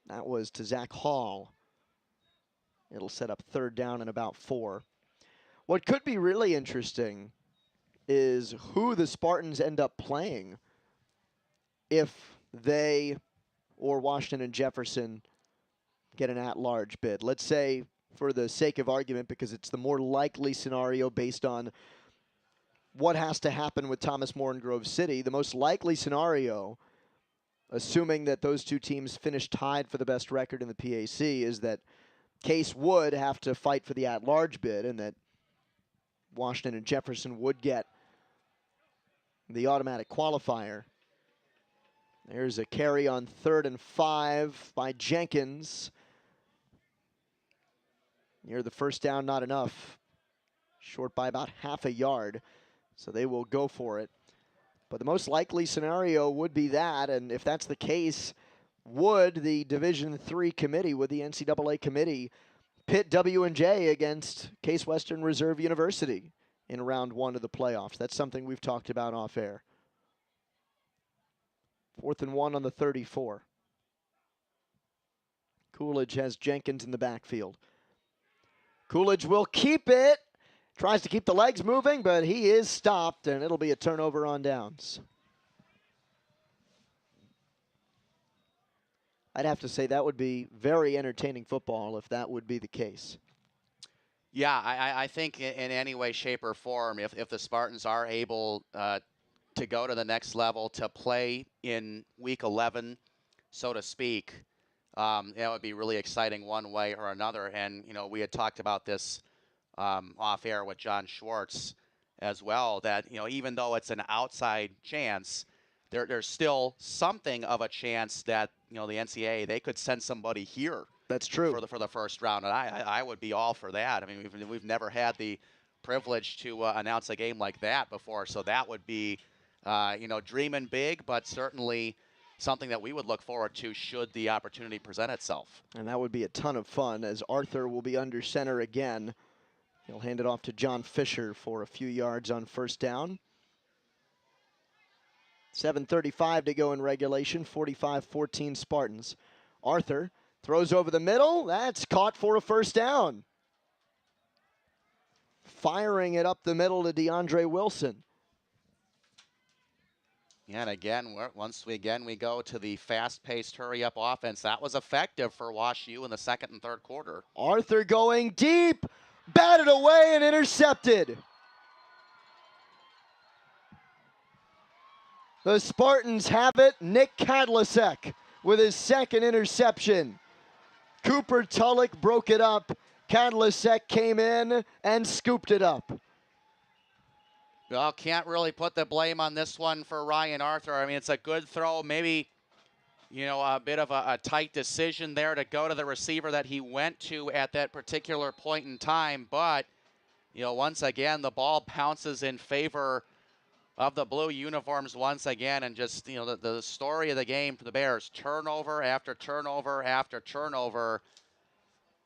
A: That was to Zach Hall. It'll set up 3rd down and about 4. What could be really interesting is who the Spartans end up playing if they or Washington and Jefferson get an at-large bid. Let's say, for the sake of argument, because it's the more likely scenario based on what has to happen with Thomas More and Grove City, the most likely scenario, assuming that those two teams finish tied for the best record in the PAC, is that Case would have to fight for the at-large bid and that Washington and Jefferson would get the automatic qualifier. There's a carry on 3rd and 5 by Jenkins. Near the first down, not enough. Short by about half a yard, so they will go for it. But the most likely scenario would be that, and if that's the case, would the Division III committee, would the NCAA committee pit W&J against Case Western Reserve University in round 1 of the playoffs? That's something we've talked about off air. 4th and 1 on the 34. Coolidge has Jenkins in the backfield. Coolidge will keep it. Tries to keep the legs moving, but he is stopped, and it'll be a turnover on downs. I'd have to say that would be very entertaining football if that would be the case.
B: Yeah, I think in any way, shape, or form, if the Spartans are able to go to the next level, to play in Week 11, so to speak, that would be really exciting one way or another. And, you know, we had talked about this off air with John Schwartz as well, that, you know, even though it's an outside chance, there's still something of a chance that, you know, the NCAA, they could send somebody here.
A: That's true.
B: For the first round, and I would be all for that. I mean, we've never had the privilege to announce a game like that before, so that would be, you know, dreaming big, but certainly something that we would look forward to should the opportunity present itself.
A: And that would be a ton of fun, as Arthur will be under center again. He'll hand it off to John Fisher for a few yards on first down. 7:35 to go in regulation, 45-14 Spartans. Arthur throws over the middle. That's caught for a first down. Firing it up the middle to DeAndre Wilson.
B: And again, once we go to the fast-paced, hurry-up offense, that was effective for Wash U in the 2nd and 3rd quarter.
A: Arthur going deep, batted away and intercepted. The Spartans have it. Nick Kadlasek with his 2nd interception. Cooper Tulloch broke it up. Kadlasek came in and scooped it up.
B: Well, can't really put the blame on this one for Ryan Arthur. I mean, it's a good throw, maybe, you know, a bit of a tight decision there to go to the receiver that he went to at that particular point in time. But, you know, once again, the ball bounces in favor of the blue uniforms once again, and just, you know, the story of the game for the Bears, turnover after turnover after turnover.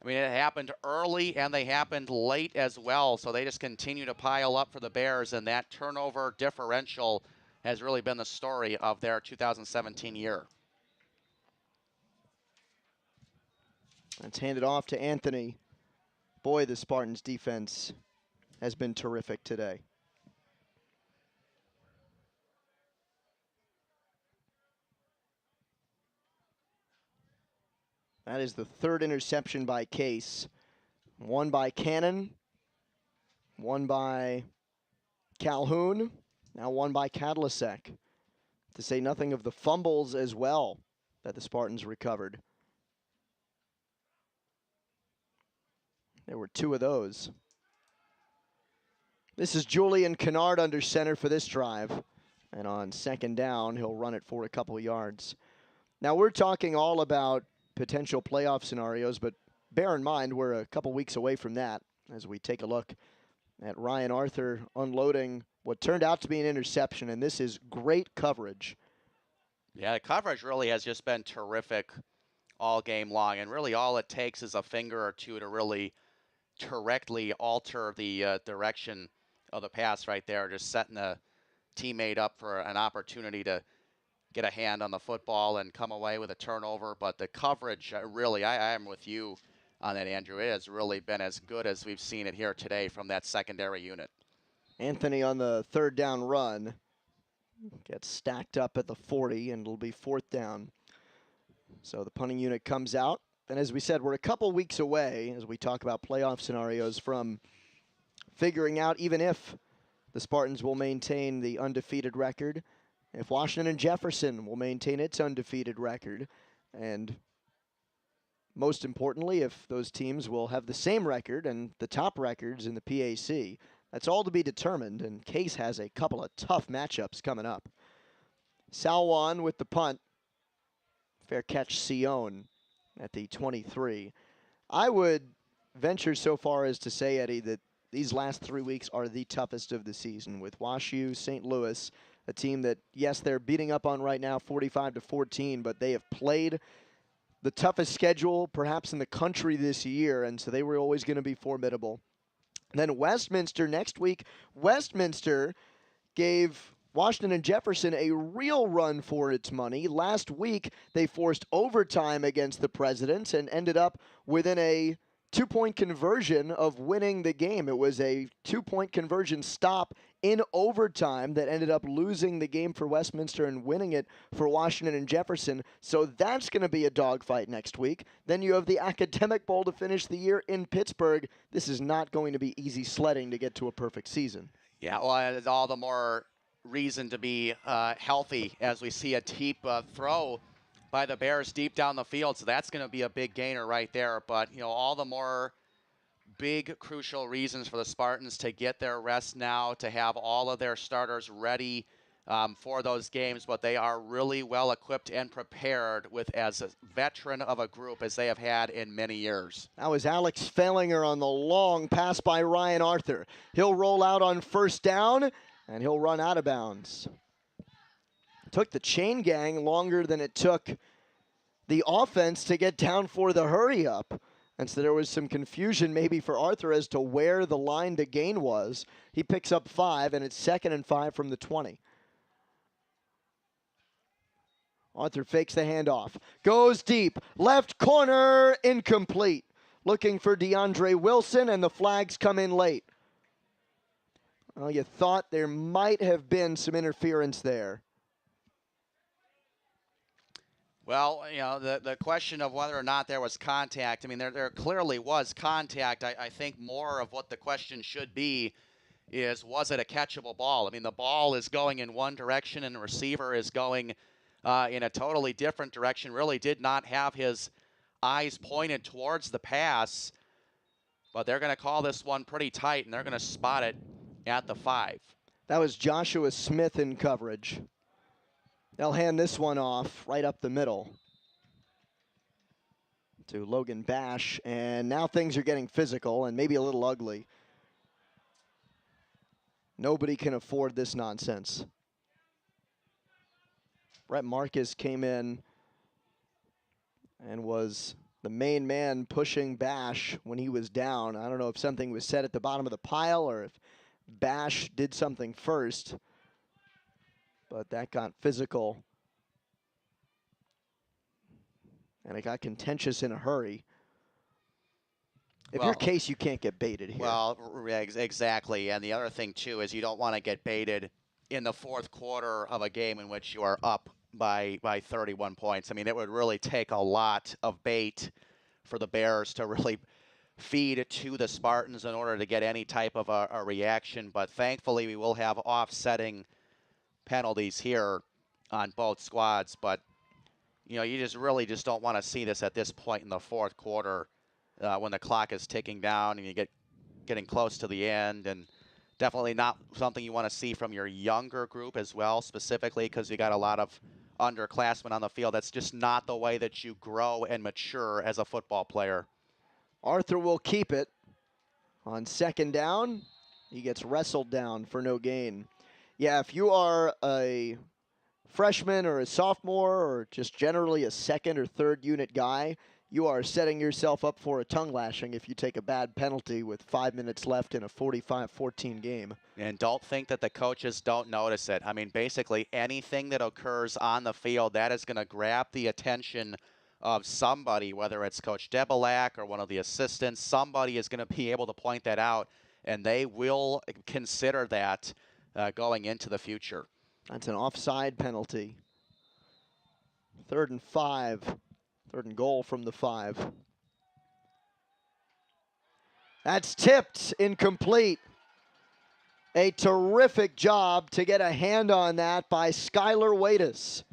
B: I mean, it happened early and they happened late as well, so they just continue to pile up for the Bears, and that turnover differential has really been the story of their 2017 year.
A: That's handed off to Anthony. Boy, the Spartans' defense has been terrific today. That is the third interception by Case. One by Cannon, one by Calhoun, now one by Kadlasek. To say nothing of the fumbles as well that the Spartans recovered. There were 2 of those. This is Julian Kennard under center for this drive. And on second down, he'll run it for a couple yards. Now we're talking all about potential playoff scenarios, but bear in mind we're a couple weeks away from that as we take a look at Ryan Arthur unloading what turned out to be an interception, and this is great coverage.
B: Yeah, the coverage really has just been terrific all game long, and really all it takes is a finger or two to really correctly alter the direction of the pass right there, just setting the teammate up for an opportunity to get a hand on the football and come away with a turnover. But the coverage, really, I am with you on that, Andrew. It has really been as good as we've seen it here today from that secondary unit.
A: Anthony on the third down run gets stacked up at the 40, and it'll be fourth down. So the punting unit comes out. And as we said, we're a couple weeks away, as we talk about playoff scenarios, from figuring out even if the Spartans will maintain the undefeated record, if Washington and Jefferson will maintain its undefeated record, and most importantly, if those teams will have the same record and the top records in the PAC. That's all to be determined, and Case has a couple of tough matchups coming up. Salwan with the punt. Fair catch, Sion at the 23. I would venture so far as to say, Eddie, that these last 3 weeks are the toughest of the season, with WashU, St. Louis, a team that, yes, they're beating up on right now 45-14, but they have played the toughest schedule perhaps in the country this year, and so they were always going to be formidable. Then Westminster next week. Westminster gave Washington and Jefferson a real run for its money. Last week, they forced overtime against the Presidents and ended up within a 2-point conversion of winning the game. It was a 2-point conversion stop in overtime that ended up losing the game for Westminster and winning it for Washington and Jefferson. So that's going to be a dogfight next week. Then you have the Academic Bowl to finish the year in Pittsburgh. This is not going to be easy sledding to get to a perfect season.
B: Yeah, well, it's all the more reason to be healthy as we see a deep throw by the Bears deep down the field. So that's going to be a big gainer right there. But, you know, all the more big, crucial reasons for the Spartans to get their rest now, to have all of their starters ready for those games. But they are really well equipped and prepared with as a veteran of a group as they have had in many years.
A: That was Alex Fellinger on the long pass by Ryan Arthur. He'll roll out on first down, and he'll run out of bounds. It took the chain gang longer than it took the offense to get down for the hurry up. And so there was some confusion maybe for Arthur as to where the line to gain was. He picks up 5, and it's 2nd and 5 from the 20. Arthur fakes the handoff. Goes deep. Left corner, incomplete. Looking for DeAndre Wilson, and the flags come in late. Well, you thought there might have been some interference there.
B: Well, you know, the question of whether or not there was contact, I mean, there clearly was contact. I think more of what the question should be is, was it a catchable ball? I mean, the ball is going in one direction and the receiver is going in a totally different direction. Really did not have his eyes pointed towards the pass, but they're going to call this one pretty tight, and they're going to spot it at the 5.
A: That was Joshua Smith in coverage. They'll hand this one off right up the middle to Logan Bash, and now things are getting physical and maybe a little ugly. Nobody can afford this nonsense. Brett Marcus came in and was the main man pushing Bash when he was down. I don't know if something was said at the bottom of the pile or if Bash did something first, but that got physical. And it got contentious in a hurry. If
B: Well,
A: you're Case, you can't get baited here.
B: Well, exactly. And the other thing, too, is you don't want to get baited in the fourth quarter of a game in which you are up by 31 points. I mean, it would really take a lot of bait for the Bears to really feed to the Spartans in order to get any type of a reaction. But thankfully, we will have offsetting penalties here on both squads. But, you know, you just really just don't want to see this at this point in the fourth quarter when the clock is ticking down and you getting close to the end. And definitely not something you want to see from your younger group as well, specifically because you got a lot of underclassmen on the field. That's just not the way that you grow and mature as a football player.
A: Arthur will keep it on second down. He gets wrestled down for no gain. Yeah, if you are a freshman or a sophomore or just generally a second or third unit guy, you are setting yourself up for a tongue lashing if you take a bad penalty with 5 minutes left in a 45-14 game.
B: And don't think that the coaches don't notice it. I mean, basically anything that occurs on the field, that is going to grab the attention of somebody, whether it's Coach Debelak or one of the assistants. Somebody is going to be able to point that out, and they will consider that going into the future.
A: That's an offside penalty. 3rd and 5. 3rd and goal from the 5. That's tipped, incomplete. A terrific job to get a hand on that by Skylar Watus.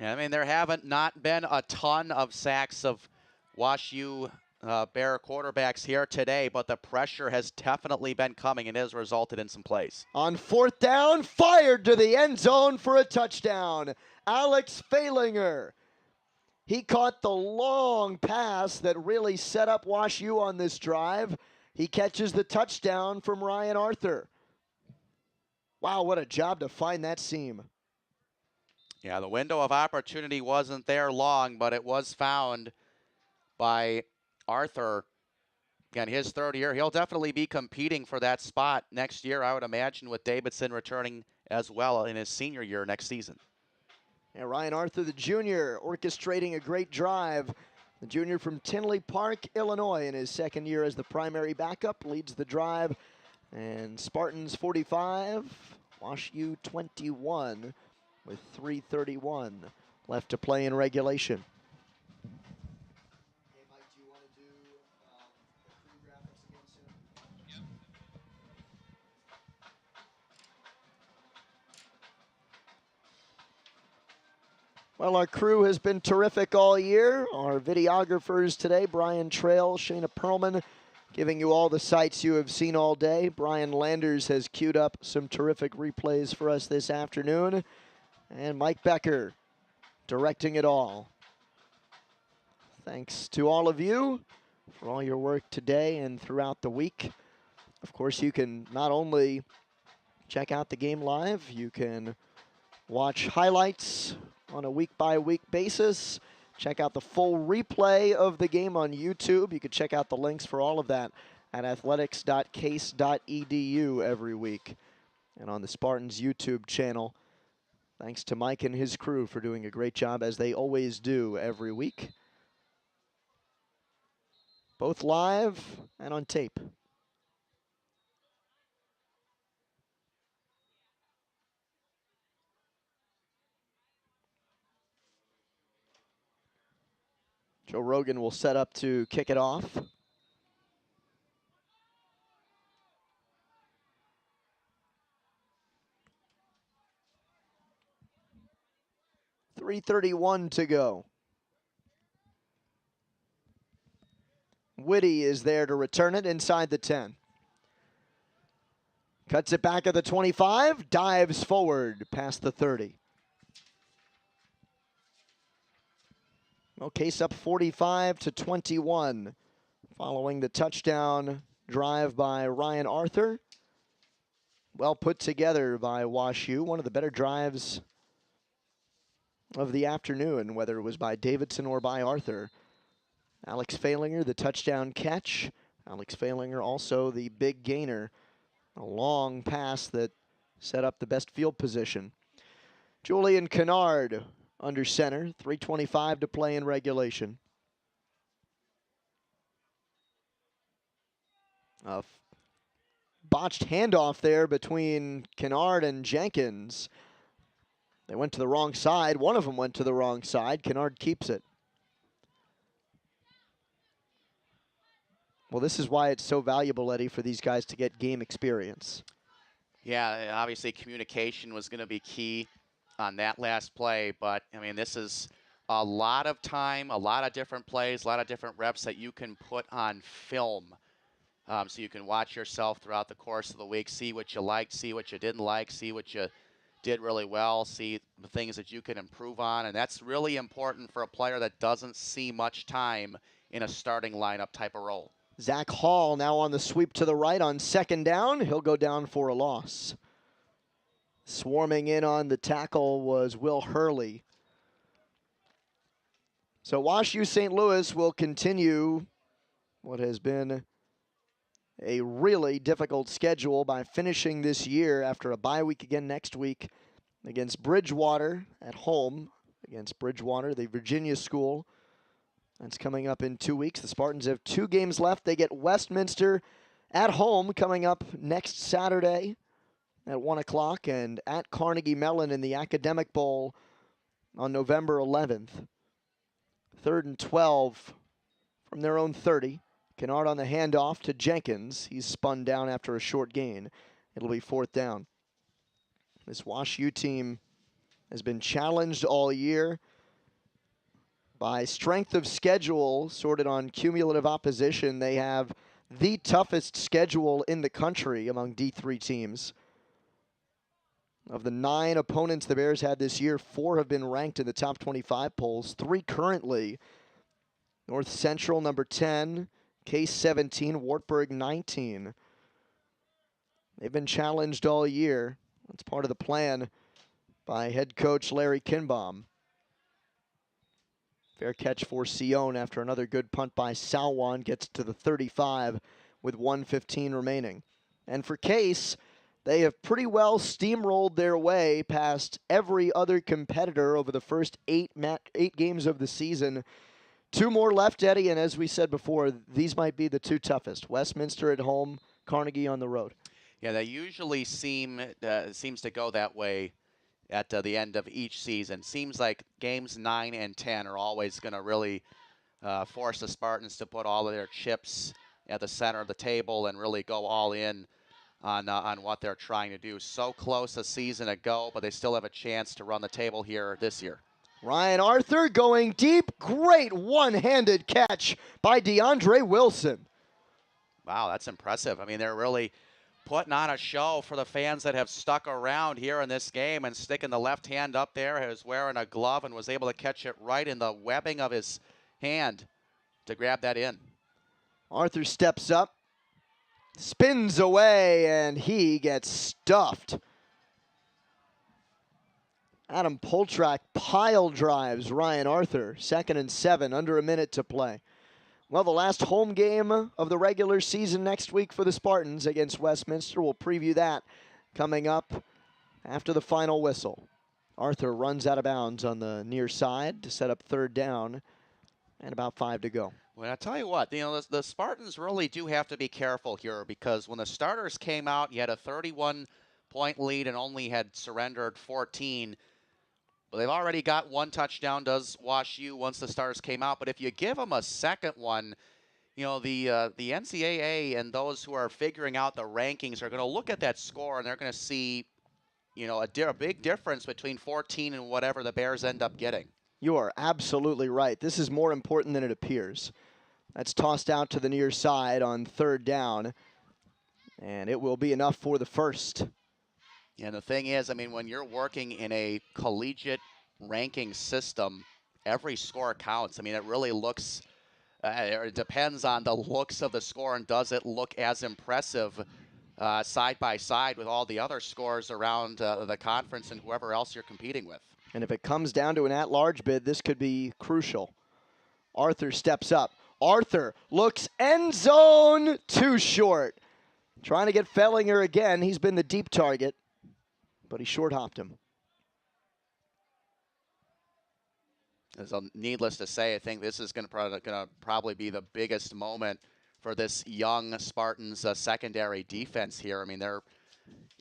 B: I mean, there haven't not been a ton of sacks of Wash U Bear quarterbacks here today, but the pressure has definitely been coming and has resulted in some plays.
A: On 4th down, fired to the end zone for a touchdown. Alex Falinger. He caught the long pass that really set up Wash U on this drive. He catches the touchdown from Ryan Arthur. Wow, what a job to find that seam.
B: Yeah, the window of opportunity wasn't there long, but it was found by Arthur. Again, his 3rd year. He'll definitely be competing for that spot next year, I would imagine, with Davidson returning as well in his senior year next season.
A: And Ryan Arthur, the junior, orchestrating a great drive. The junior from Tinley Park, Illinois, in his 2nd year as the primary backup, leads the drive. And Spartans 45, Wash U 21, with 3:31 left to play in regulation. Hey, Mike, do you want to do the crew graphics again soon? Yep. Well, our crew has been terrific all year. Our videographers today, Brian Trail, Shayna Perlman, giving you all the sights you have seen all day. Brian Landers has queued up some terrific replays for us this afternoon. And Mike Becker directing it all. Thanks to all of you for all your work today and throughout the week. Of course, you can not only check out the game live, you can watch highlights on a week-by-week basis. Check out the full replay of the game on YouTube. You can check out the links for all of that at athletics.case.edu every week and on the Spartans YouTube channel. Thanks to Mike and his crew for doing a great job, as they always do every week. Both live and on tape. Joe Rogan will set up to kick it off. .331 to go. Whitty is there to return it inside the 10. Cuts it back at the 25, dives forward past the 30. Well, Case up 45-21 following the touchdown drive by Ryan Arthur. Well put together by Wash U. One of the better drives of the afternoon, whether it was by Davidson or by Arthur. Alex Falinger, the touchdown catch. Alex Falinger also the big gainer. A long pass that set up the best field position. Julian Kennard under center. 3:25 to play in regulation. A botched handoff there between Kennard and Jenkins. They went to the wrong side. One of them went to the wrong side. Kennard keeps it. Well, this is why it's so valuable, Eddie, for these guys to get game experience.
B: Yeah, obviously communication was going to be key on that last play, but I mean, this is a lot of time, a lot of different plays, a lot of different reps that you can put on film. So you can watch yourself throughout the course of the week, see what you liked, see what you didn't like, see what you did really well, see the things that you can improve on, and that's really important for a player that doesn't see much time in a starting lineup type of role.
A: Zach Hall now on the sweep to the right on second down. He'll go down for a loss. Swarming in on the tackle was Will Hurley. So Wash U St. Louis will continue what has been a really difficult schedule by finishing this year after a bye week again next week against Bridgewater at home. Against Bridgewater, the Virginia school. That's coming up in 2 weeks. The Spartans have 2 games left. They get Westminster at home coming up next Saturday at 1 o'clock and at Carnegie Mellon in the Academic Bowl on November 11th. 3rd and 12 from their own 30. Kennard on the handoff to Jenkins. He's spun down after a short gain. It'll be 4th down. This Wash U team has been challenged all year by strength of schedule, sorted on cumulative opposition. They have the toughest schedule in the country among D3 teams. Of the 9 opponents the Bears had this year, 4 have been ranked in the top 25 polls, 3 currently. North Central, number 10, Case 17, Wartburg 19. They've been challenged all year. That's part of the plan by head coach Larry Kinbaum. Fair catch for Sion after another good punt by Salwan gets to the 35 with 1:15 remaining. And for Case, they have pretty well steamrolled their way past every other competitor over the first 8 games of the season. 2 more left, Eddie, and as we said before, these might be the 2 toughest. Westminster at home, Carnegie on the road.
B: Yeah, they usually seems to go that way at the end of each season. Seems like games 9 and 10 are always going to really force the Spartans to put all of their chips at the center of the table and really go all in on what they're trying to do. So close a season ago, but they still have a chance to run the table here this year.
A: Ryan Arthur going deep. Great one-handed catch by DeAndre Wilson.
B: Wow, that's impressive. I mean, they're really putting on a show for the fans that have stuck around here in this game, and sticking the left hand up there. He was wearing a glove and was able to catch it right in the webbing of his hand to grab that in.
A: Arthur steps up, spins away, and he gets stuffed. Adam Poltrak pile drives Ryan Arthur. 2nd and 7, under a minute to play. Well, the last home game of the regular season next week for the Spartans against Westminster. We'll preview that coming up after the final whistle. Arthur runs out of bounds on the near side to set up 3rd down and about 5 to go.
B: Well, I'll tell you what, the Spartans really do have to be careful here, because when the starters came out, you had a 31-point lead and only had surrendered 14. But they've already got 1 touchdown, does Wash U, once the starters came out. But if you give them a second one, the NCAA and those who are figuring out the rankings are going to look at that score, and they're going to see, a big difference between 14 and whatever the Bears end up getting.
A: You are absolutely right. This is more important than it appears. That's tossed out to the near side on 3rd down, and it will be enough for the first.
B: And the thing is, I mean, when you're working in a collegiate ranking system, every score counts. I mean, it really looks, it depends on the looks of the score, and does it look as impressive side by side with all the other scores around the conference and whoever else you're competing with.
A: And if it comes down to an at-large bid, this could be crucial. Arthur steps up. Arthur looks end zone, too short. Trying to get Fellinger again. He's been the deep target, but he short-hopped him.
B: So needless to say, I think this is going to probably be the biggest moment for this young Spartans secondary defense here. I mean, they're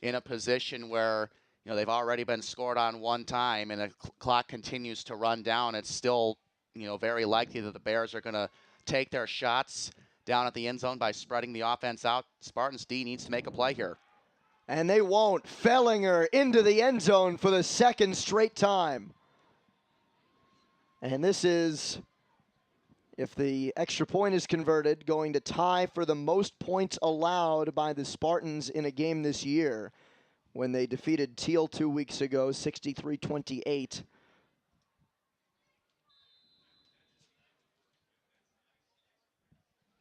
B: in a position where, you know, they've already been scored on one time, and the clock continues to run down. It's still, you know, very likely that the Bears are going to take their shots down at the end zone by spreading the offense out. Spartans D needs to make a play here.
A: And they won't. Fellinger into the end zone for the second straight time. And this is, if the extra point is converted, going to tie for the most points allowed by the Spartans in a game this year, when they defeated Teal 2 weeks ago, 63-28.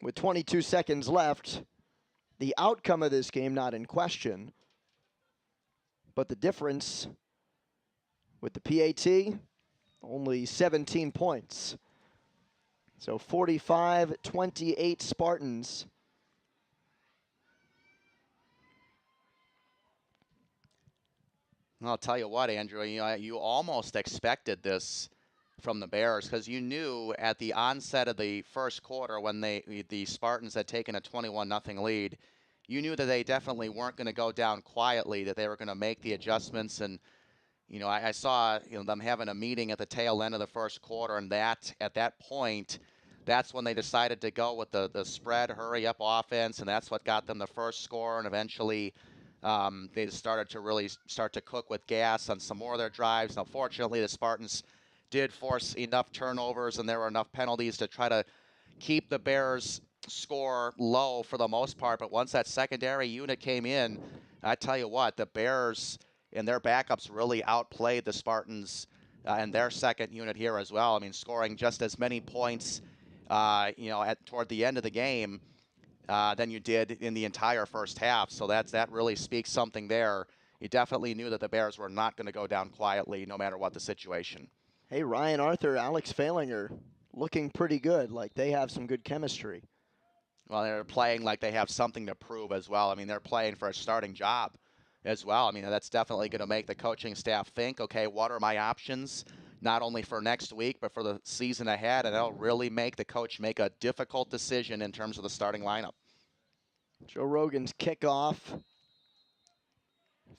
A: With 22 seconds left, the outcome of this game not in question, but the difference with the PAT, only 17 points. So 45-28 Spartans.
B: I'll tell you what, Andrew, you almost expected this from the Bears, because you knew at the onset of the first quarter, when the Spartans had taken a 21-0 lead, you knew that they definitely weren't going to go down quietly, that they were going to make the adjustments. And you know, I saw, you know, them having a meeting at the tail end of the first quarter, and that at that point, that's when they decided to go with the spread, hurry-up offense, and that's what got them the first score. And eventually, they started to really start to cook with gas on some more of their drives. Now, fortunately, the Spartans did force enough turnovers, and there were enough penalties to try to keep the Bears' score low for the most part. But once that secondary unit came in, I tell you what, the Bears and their backups really outplayed the Spartans and their second unit here as well. I mean, scoring just as many points, you know, toward the end of the game than you did in the entire first half. So that really speaks something there. You definitely knew that the Bears were not going to go down quietly, no matter what the situation.
A: Hey, Ryan Arthur, Alex Fellinger, looking pretty good. Like they have some good chemistry.
B: Well, they're playing like they have something to prove as well. I mean, they're playing for a starting job as well. I mean, that's definitely going to make the coaching staff think, okay, what are my options, not only for next week, but for the season ahead, and that'll really make the coach make a difficult decision in terms of the starting lineup.
A: Joe Rogan's kickoff,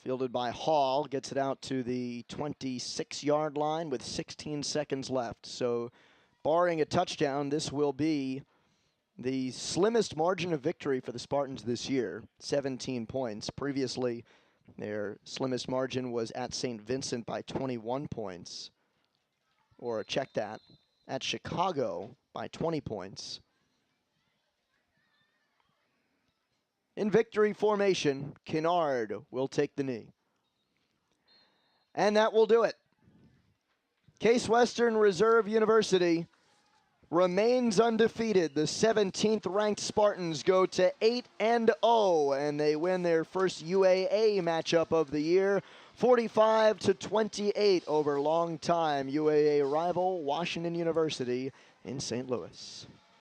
A: fielded by Hall, gets it out to the 26-yard line with 16 seconds left. So, barring a touchdown, this will be the slimmest margin of victory for the Spartans this year, 17 points. Previously, their slimmest margin was at St. Vincent by 21 points. Or check that, at Chicago by 20 points. In victory formation, Kennard will take the knee. And that will do it. Case Western Reserve University remains undefeated. The 17th ranked Spartans go to 8-0, and they win their first UAA matchup of the year, 45-28 over longtime UAA rival Washington University in St. Louis.